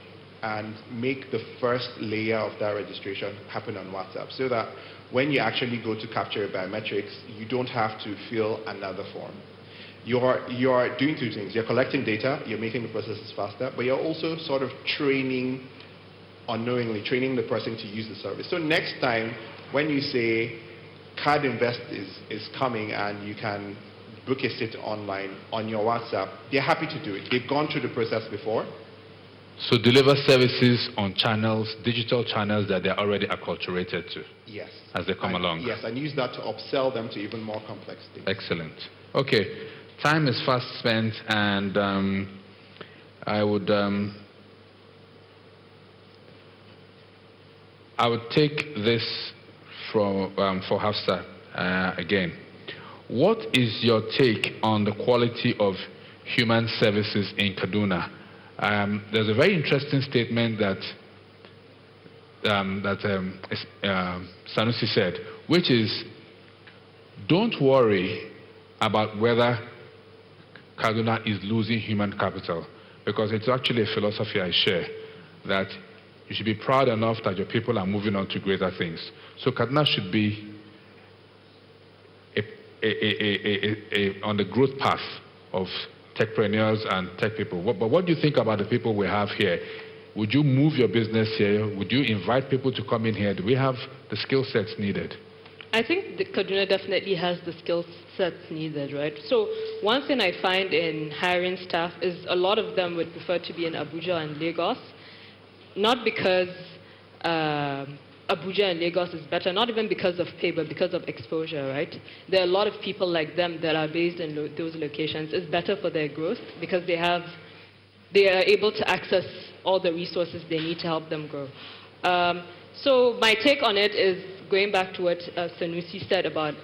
and make the first layer of that registration happen on WhatsApp, so that when you actually go to capture your biometrics, you don't have to fill another form. You're doing two things. You're collecting data, you're making the processes faster, but you're also sort of unknowingly training the person to use the service. So next time, when you say Card Invest is coming and you can book a seat online on your WhatsApp, they're happy to do it. They've gone through the process before. So deliver services on channels, digital channels that they're already acculturated to. Yes. As they come along. Yes, and use that to upsell them to even more complex things. Excellent. Okay, time is fast spent, and I would take this for Hafsa again. What is your take on the quality of human services in Kaduna? There's a very interesting statement that Sanusi said, which is, don't worry about whether Kaduna is losing human capital, because it's actually a philosophy I share, that you should be proud enough that your people are moving on to greater things. So Kaduna should be on the growth path of techpreneurs and tech people. But what do you think about the people we have here? Would you move your business here? Would you invite people to come in here? Do we have the skill sets needed? I think that Kaduna definitely has the skill sets needed, right? So one thing I find in hiring staff is a lot of them would prefer to be in Abuja and Lagos, not because Abuja and Lagos is better, not even because of pay, but because of exposure, right? There are a lot of people like them that are based in those locations. It's better for their growth because they are able to access all the resources they need to help them grow. So my take on it is going back to what Sanusi said about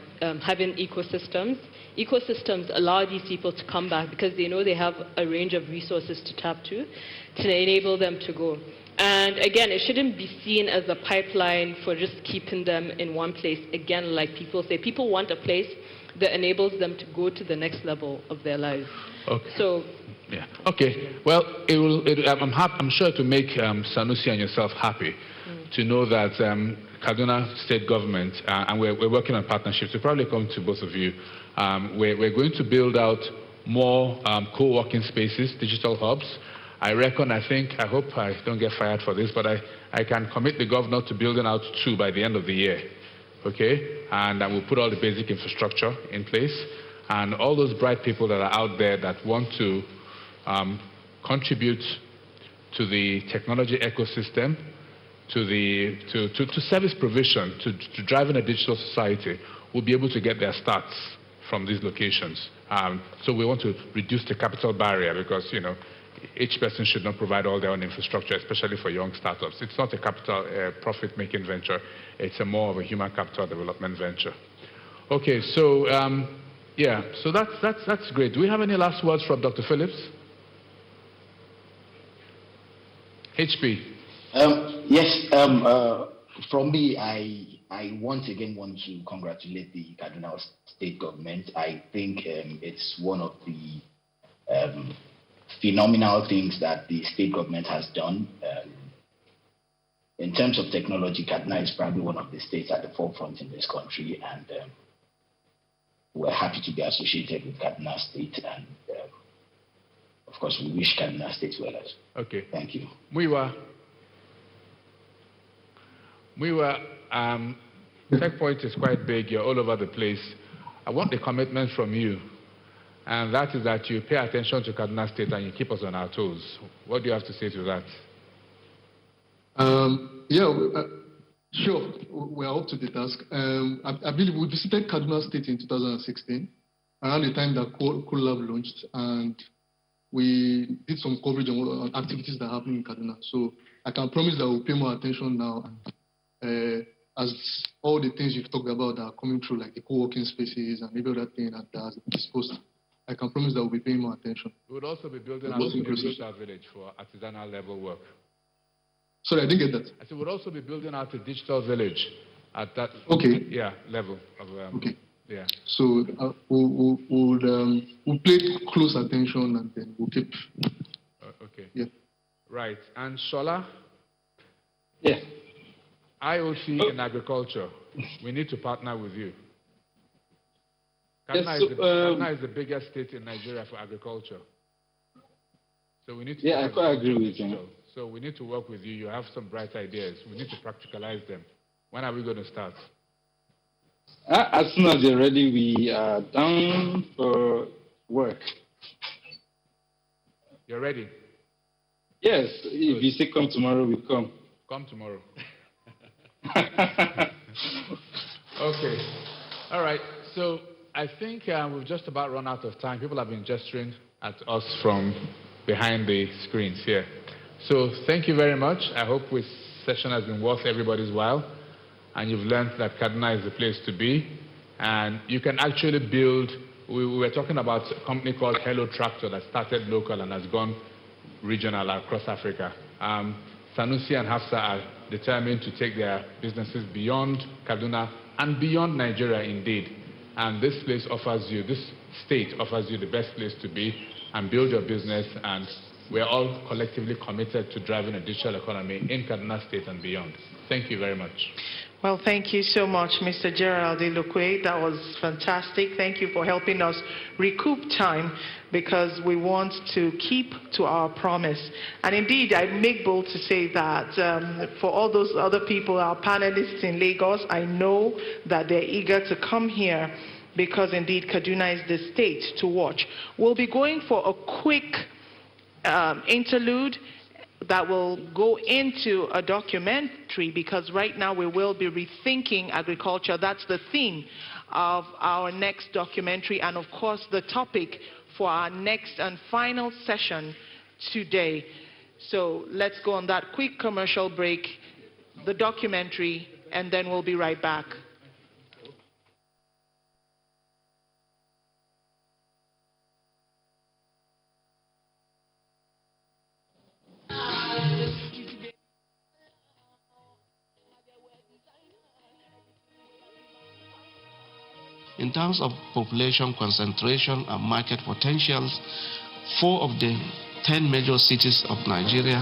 having ecosystems. Ecosystems allow these people to come back because they know they have a range of resources to tap to enable them to go. And again, it shouldn't be seen as a pipeline for just keeping them in one place. Again, like people say, people want a place that enables them to go to the next level of their lives. Okay. So, yeah. Okay. Well, I'm sure to make Sanusi and yourself happy to know that Kaduna State Government, and we're working on partnerships. We'll probably come to both of you. We're going to build out more co-working spaces, digital hubs. I hope I don't get fired for this, but I can commit the governor to building out 2 by the end of the year, okay? And we'll put all the basic infrastructure in place. And all those bright people that are out there that want to contribute to the technology ecosystem, to service provision, to driving a digital society, will be able to get their starts from these locations. So we want to reduce the capital barrier because, each person should not provide all their own infrastructure, especially for young startups. It's not a capital profit-making venture. It's more of a human capital development venture. Okay, so so that's great. Do we have any last words from Dr. Phillips? HP. Yes. From me, I once again want to congratulate the Kaduna State Government. I think it's one of the phenomenal things that the state government has done. In terms of technology, Kaduna is probably one of the states at the forefront in this country, and we're happy to be associated with Kaduna State, and of course we wish Kaduna State well. Okay. Thank you. Muiwa, TechPoint is quite big. You're all over the place. I want the commitment from you and that is that you pay attention to Kaduna State and you keep us on our toes. What do you have to say to that? Sure, we are up to the task. I believe we visited Kaduna State in 2016, around the time that CoLab launched, and we did some coverage on activities that happen in Kaduna. So I can promise that we'll pay more attention now, as all the things you've talked about are coming through, like the co-working spaces and maybe other things that are disposed. I can promise that we'll be paying more attention. We would also be building out a digital village for artisanal level work. Sorry, I didn't get that. I said we'll also be building out a digital village at that level of okay. Yeah. So we'll pay close attention and then we'll keep. Okay. Yeah. Right. And Shola? Yes. IoT in agriculture. We need to partner with you. Kaduna is the biggest state in Nigeria for agriculture. So we need to. Yeah, I quite agree with you. So we need to work with you. You have some bright ideas. We need to practicalize them. When are we going to start? As soon as you're ready, we are down for work. You're ready? Yes. If you say come tomorrow, we come. Come tomorrow. Okay. All right. So I think we've just about run out of time. People have been gesturing at us from behind the screens here. So thank you very much. I hope this session has been worth everybody's while, and you've learned that Kaduna is the place to be. And you can actually build, we were talking about a company called Hello Tractor that started local and has gone regional across Africa. Sanusi and Hafsa are determined to take their businesses beyond Kaduna and beyond Nigeria indeed. And this place offers you, this state offers you the best place to be and build your business, and we're all collectively committed to driving a digital economy in Kaduna State and beyond. Thank you very much. Well, thank you so much, Mr. Gerald Ilukwe. That was fantastic. Thank you for helping us recoup time, because we want to keep to our promise. And indeed, I make bold to say that for all those other people, our panelists in Lagos, I know that they're eager to come here, because indeed Kaduna is the state to watch. We'll be going for a quick interlude that will go into a documentary, because right now we will be rethinking agriculture. That's the theme of our next documentary, and of course the topic for our next and final session today. So let's go on that quick commercial break, the documentary, and then we'll be right back. In terms of population concentration and market potentials, 4 of the 10 major cities of Nigeria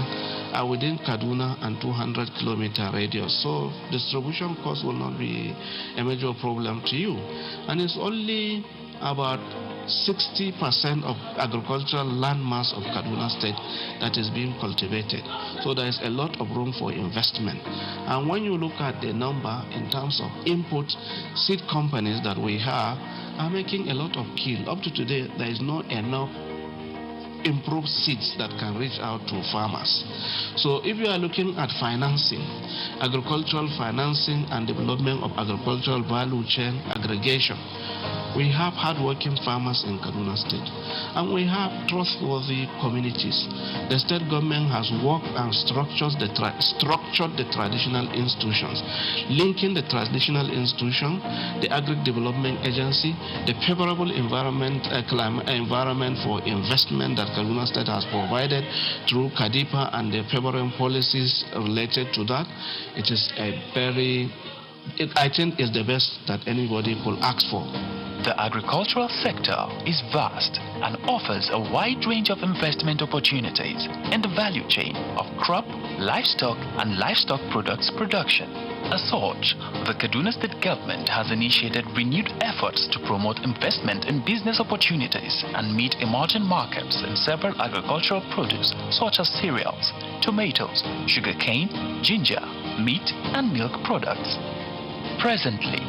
are within Kaduna and 200-kilometer radius. So distribution cost will not be a major problem to you. And it's only about 60% of agricultural land mass of Kaduna State that is being cultivated. So there is a lot of room for investment. And when you look at the number in terms of input, seed companies that we have are making a lot of kill. Up to today, there is not enough improved seeds that can reach out to farmers. So if you are looking at financing, agricultural financing and development of agricultural value chain aggregation, we have hardworking farmers in Kaduna State, and we have trustworthy communities. The state government has worked and structured the traditional institutions, linking the traditional institution, the agri-development agency, the favorable environment for investment that Kaduna State has provided through KADIPA and the favorable policies related to that. It is I think it's the best that anybody could ask for. The agricultural sector is vast and offers a wide range of investment opportunities in the value chain of crop, livestock, and livestock products production. As such, the Kaduna State government has initiated renewed efforts to promote investment in business opportunities and meet emerging markets in several agricultural produce such as cereals, tomatoes, sugarcane, ginger, meat, and milk products. Presently,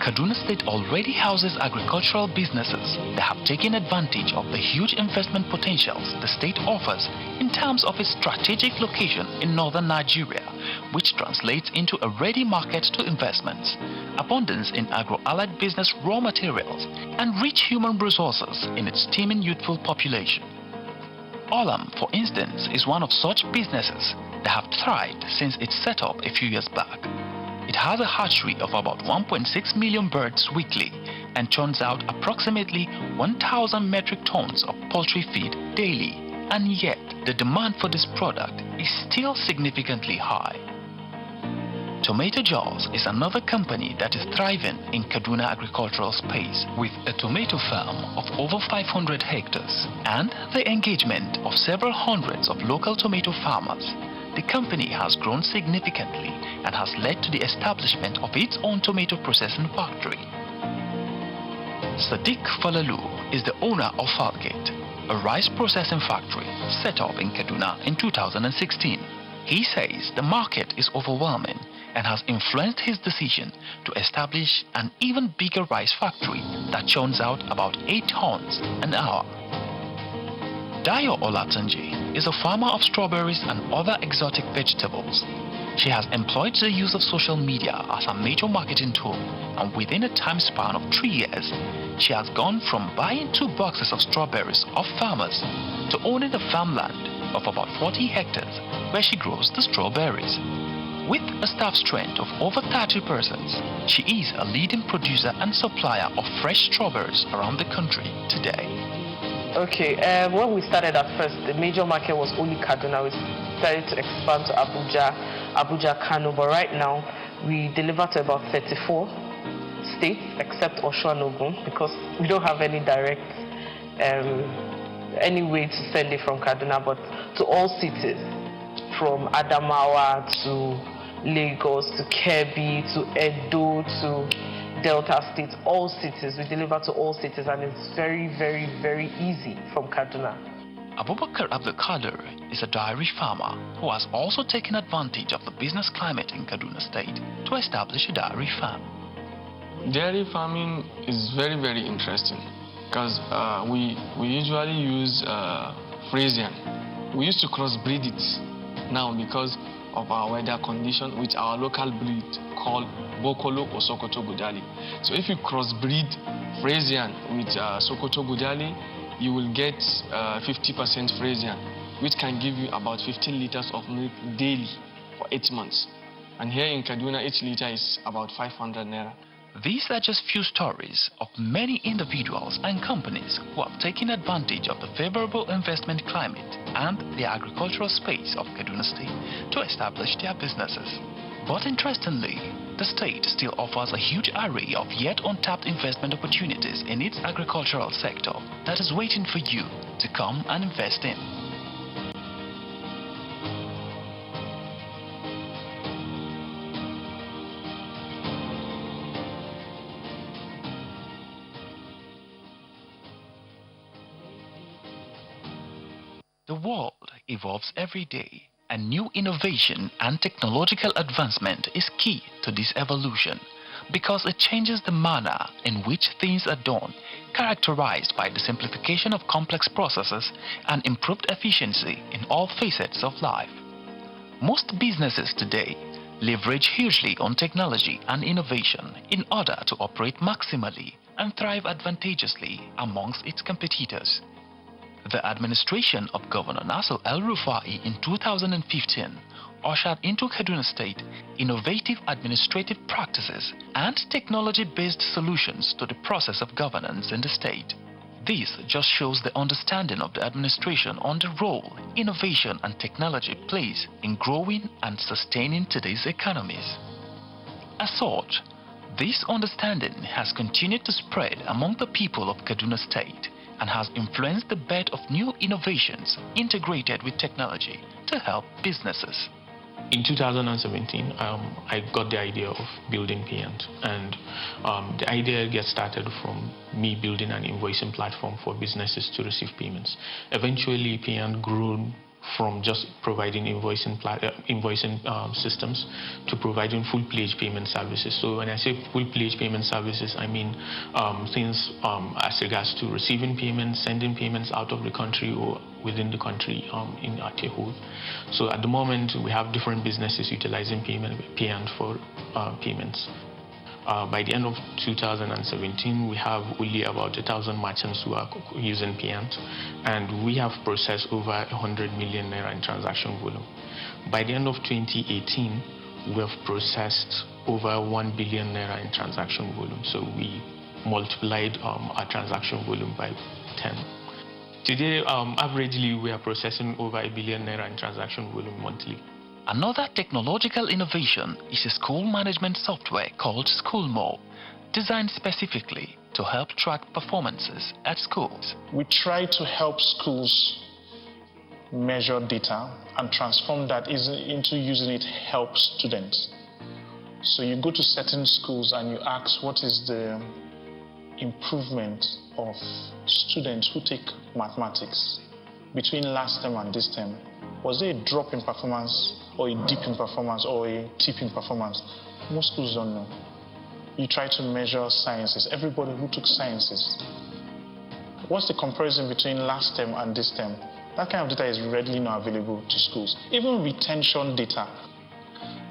Kaduna State already houses agricultural businesses that have taken advantage of the huge investment potentials the state offers in terms of its strategic location in northern Nigeria, which translates into a ready market to investments, abundance in agro-allied business raw materials, and rich human resources in its teeming youthful population. Olam, for instance, is one of such businesses that have thrived since its setup a few years back. It has a hatchery of about 1.6 million birds weekly and churns out approximately 1,000 metric tons of poultry feed daily, and yet the demand for this product is still significantly high. Tomato Jaws is another company that is thriving in Kaduna agricultural space with a tomato farm of over 500 hectares and the engagement of several hundreds of local tomato farmers. The company has grown significantly and has led to the establishment of its own tomato processing factory. Sadiq Falalu is the owner of Falgate, a rice processing factory set up in Kaduna in 2016. He says the market is overwhelming and has influenced his decision to establish an even bigger rice factory that churns out about 8 tons an hour. Dayo Olatunji is a farmer of strawberries and other exotic vegetables. She has employed the use of social media as a major marketing tool, and within a time span of 3 years, she has gone from buying 2 boxes of strawberries off farmers to owning a farmland of about 40 hectares where she grows the strawberries. With a staff strength of over 30 persons, she is a leading producer and supplier of fresh strawberries around the country today. Okay, when we started at first, the major market was only Kaduna. We started to expand to Abuja, Kano, but right now we deliver to about 34 states except Osho and Ogun because we don't have any direct any way to send it from Kaduna, but to all cities, from Adamawa to Lagos to Kebbi to Edo to Delta State, all cities. We deliver to all cities, and it's very, very, very easy from Kaduna. Abubakar Abdulkader is a dairy farmer who has also taken advantage of the business climate in Kaduna State to establish a dairy farm. Dairy farming is very, very interesting because we usually use Frisian. We used to crossbreed it now because of our weather condition with our local breed called Bokolo or Sokoto Gudali. So if you crossbreed Frisian with Sokoto Gudali, you will get 50% Frisian, which can give you about 15 liters of milk daily for 8 months. And here in Kaduna, each liter is about 500 naira. These are just few stories of many individuals and companies who have taken advantage of the favorable investment climate and the agricultural space of Kaduna State to establish their businesses. But interestingly, the state still offers a huge array of yet untapped investment opportunities in its agricultural sector that is waiting for you to come and invest in. The world evolves every day, and new innovation and technological advancement is key to this evolution because it changes the manner in which things are done, characterized by the simplification of complex processes and improved efficiency in all facets of life. Most businesses today leverage hugely on technology and innovation in order to operate maximally and thrive advantageously amongst its competitors. The administration of Governor Nasser El-Rufai in 2015 ushered into Kaduna State innovative administrative practices and technology-based solutions to the process of governance in the state. This just shows the understanding of the administration on the role innovation and technology plays in growing and sustaining today's economies. As such, this understanding has continued to spread among the people of Kaduna State and has influenced the birth of new innovations integrated with technology to help businesses. In 2017, I got the idea of building Payant, and the idea gets started from me building an invoicing platform for businesses to receive payments. Eventually, Payant grew from just providing invoicing systems to providing full-pledged payment services. So when I say full-pledged payment services, I mean things as regards to receiving payments, sending payments out of the country or within the country in at a whole. So at the moment, we have different businesses utilizing payment for payments. By the end of 2017, we have only about 1,000 merchants who are using payment, and we have processed over 100 million naira in transaction volume. By the end of 2018, we have processed over 1 billion naira in transaction volume. So we multiplied our transaction volume by 10. Today, averagely, we are processing over 1 billion naira in transaction volume monthly. Another technological innovation is a school management software called SchoolMo, designed specifically to help track performances at schools. We try to help schools measure data and transform that into using it to help students. So you go to certain schools and you ask what is the improvement of students who take mathematics between last term and this term. Was there a drop in performance or a dip in performance or a tip in performance? Most schools don't know. You try to measure sciences. Everybody who took sciences. What's the comparison between last term and this term? That kind of data is readily now available to schools. Even retention data.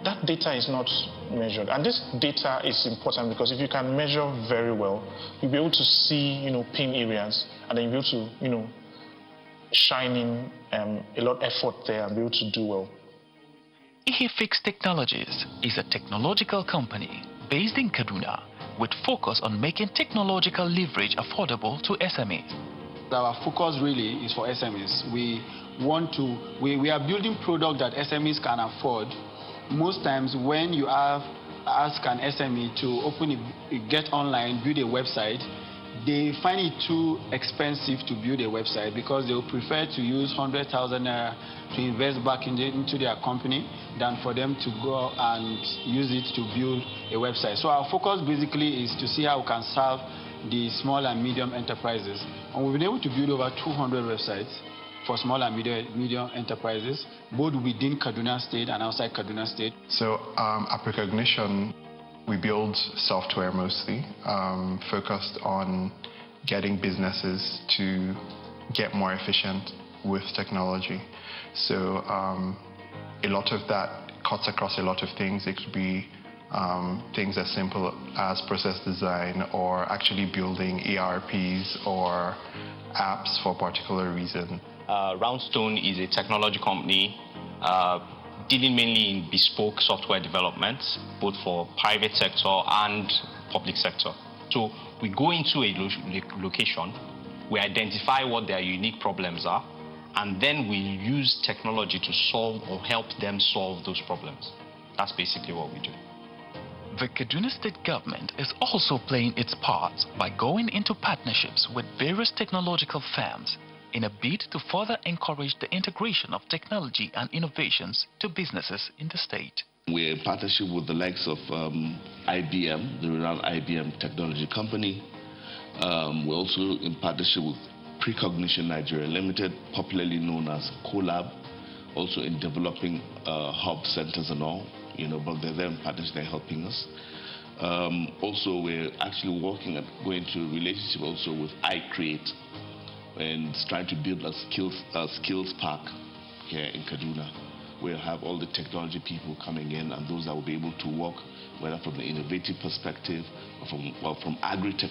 That data is not measured. And this data is important because if you can measure very well, you'll be able to see, pain areas, and then you'll be able to, shine in a lot of effort there and be able to do well. Ihifix Technologies is a technological company based in Kaduna with focus on making technological leverage affordable to SMEs. Our focus really is for SMEs. We are building product that SMEs can afford. Most times when you ask an SME to get online, build a website, they find it too expensive to build a website because they will prefer to use 100,000 naira to invest back into their company than for them to go and use it to build a website. So our focus basically is to see how we can serve the small and medium enterprises. And we've been able to build over 200 websites for small and medium enterprises, both within Kaduna State and outside Kaduna State. So at Recognition, we build software mostly, focused on getting businesses to get more efficient with technology. So a lot of that cuts across a lot of things. It could be things as simple as process design or actually building ERPs or apps for a particular reason. Roundstone is a technology company dealing mainly in bespoke software development, both for private sector and public sector. So we go into a location, we identify what their unique problems are, and then we use technology to solve or help them solve those problems. That's basically what we do. The Kaduna State government is also playing its part by going into partnerships with various technological firms in a bid to further encourage the integration of technology and innovations to businesses in the state. We're in partnership with the likes of IBM, the renowned IBM technology company. We're also in partnership with Precognition Nigeria Limited, popularly known as Collab, also in developing hub centers and all, but they're there in partnership, they're helping us. Also, we're actually working at going to a relationship also with iCreate, and trying to build a skills park here in Kaduna. We'll have all the technology people coming in and those that will be able to work, whether from the innovative perspective or from agri-tech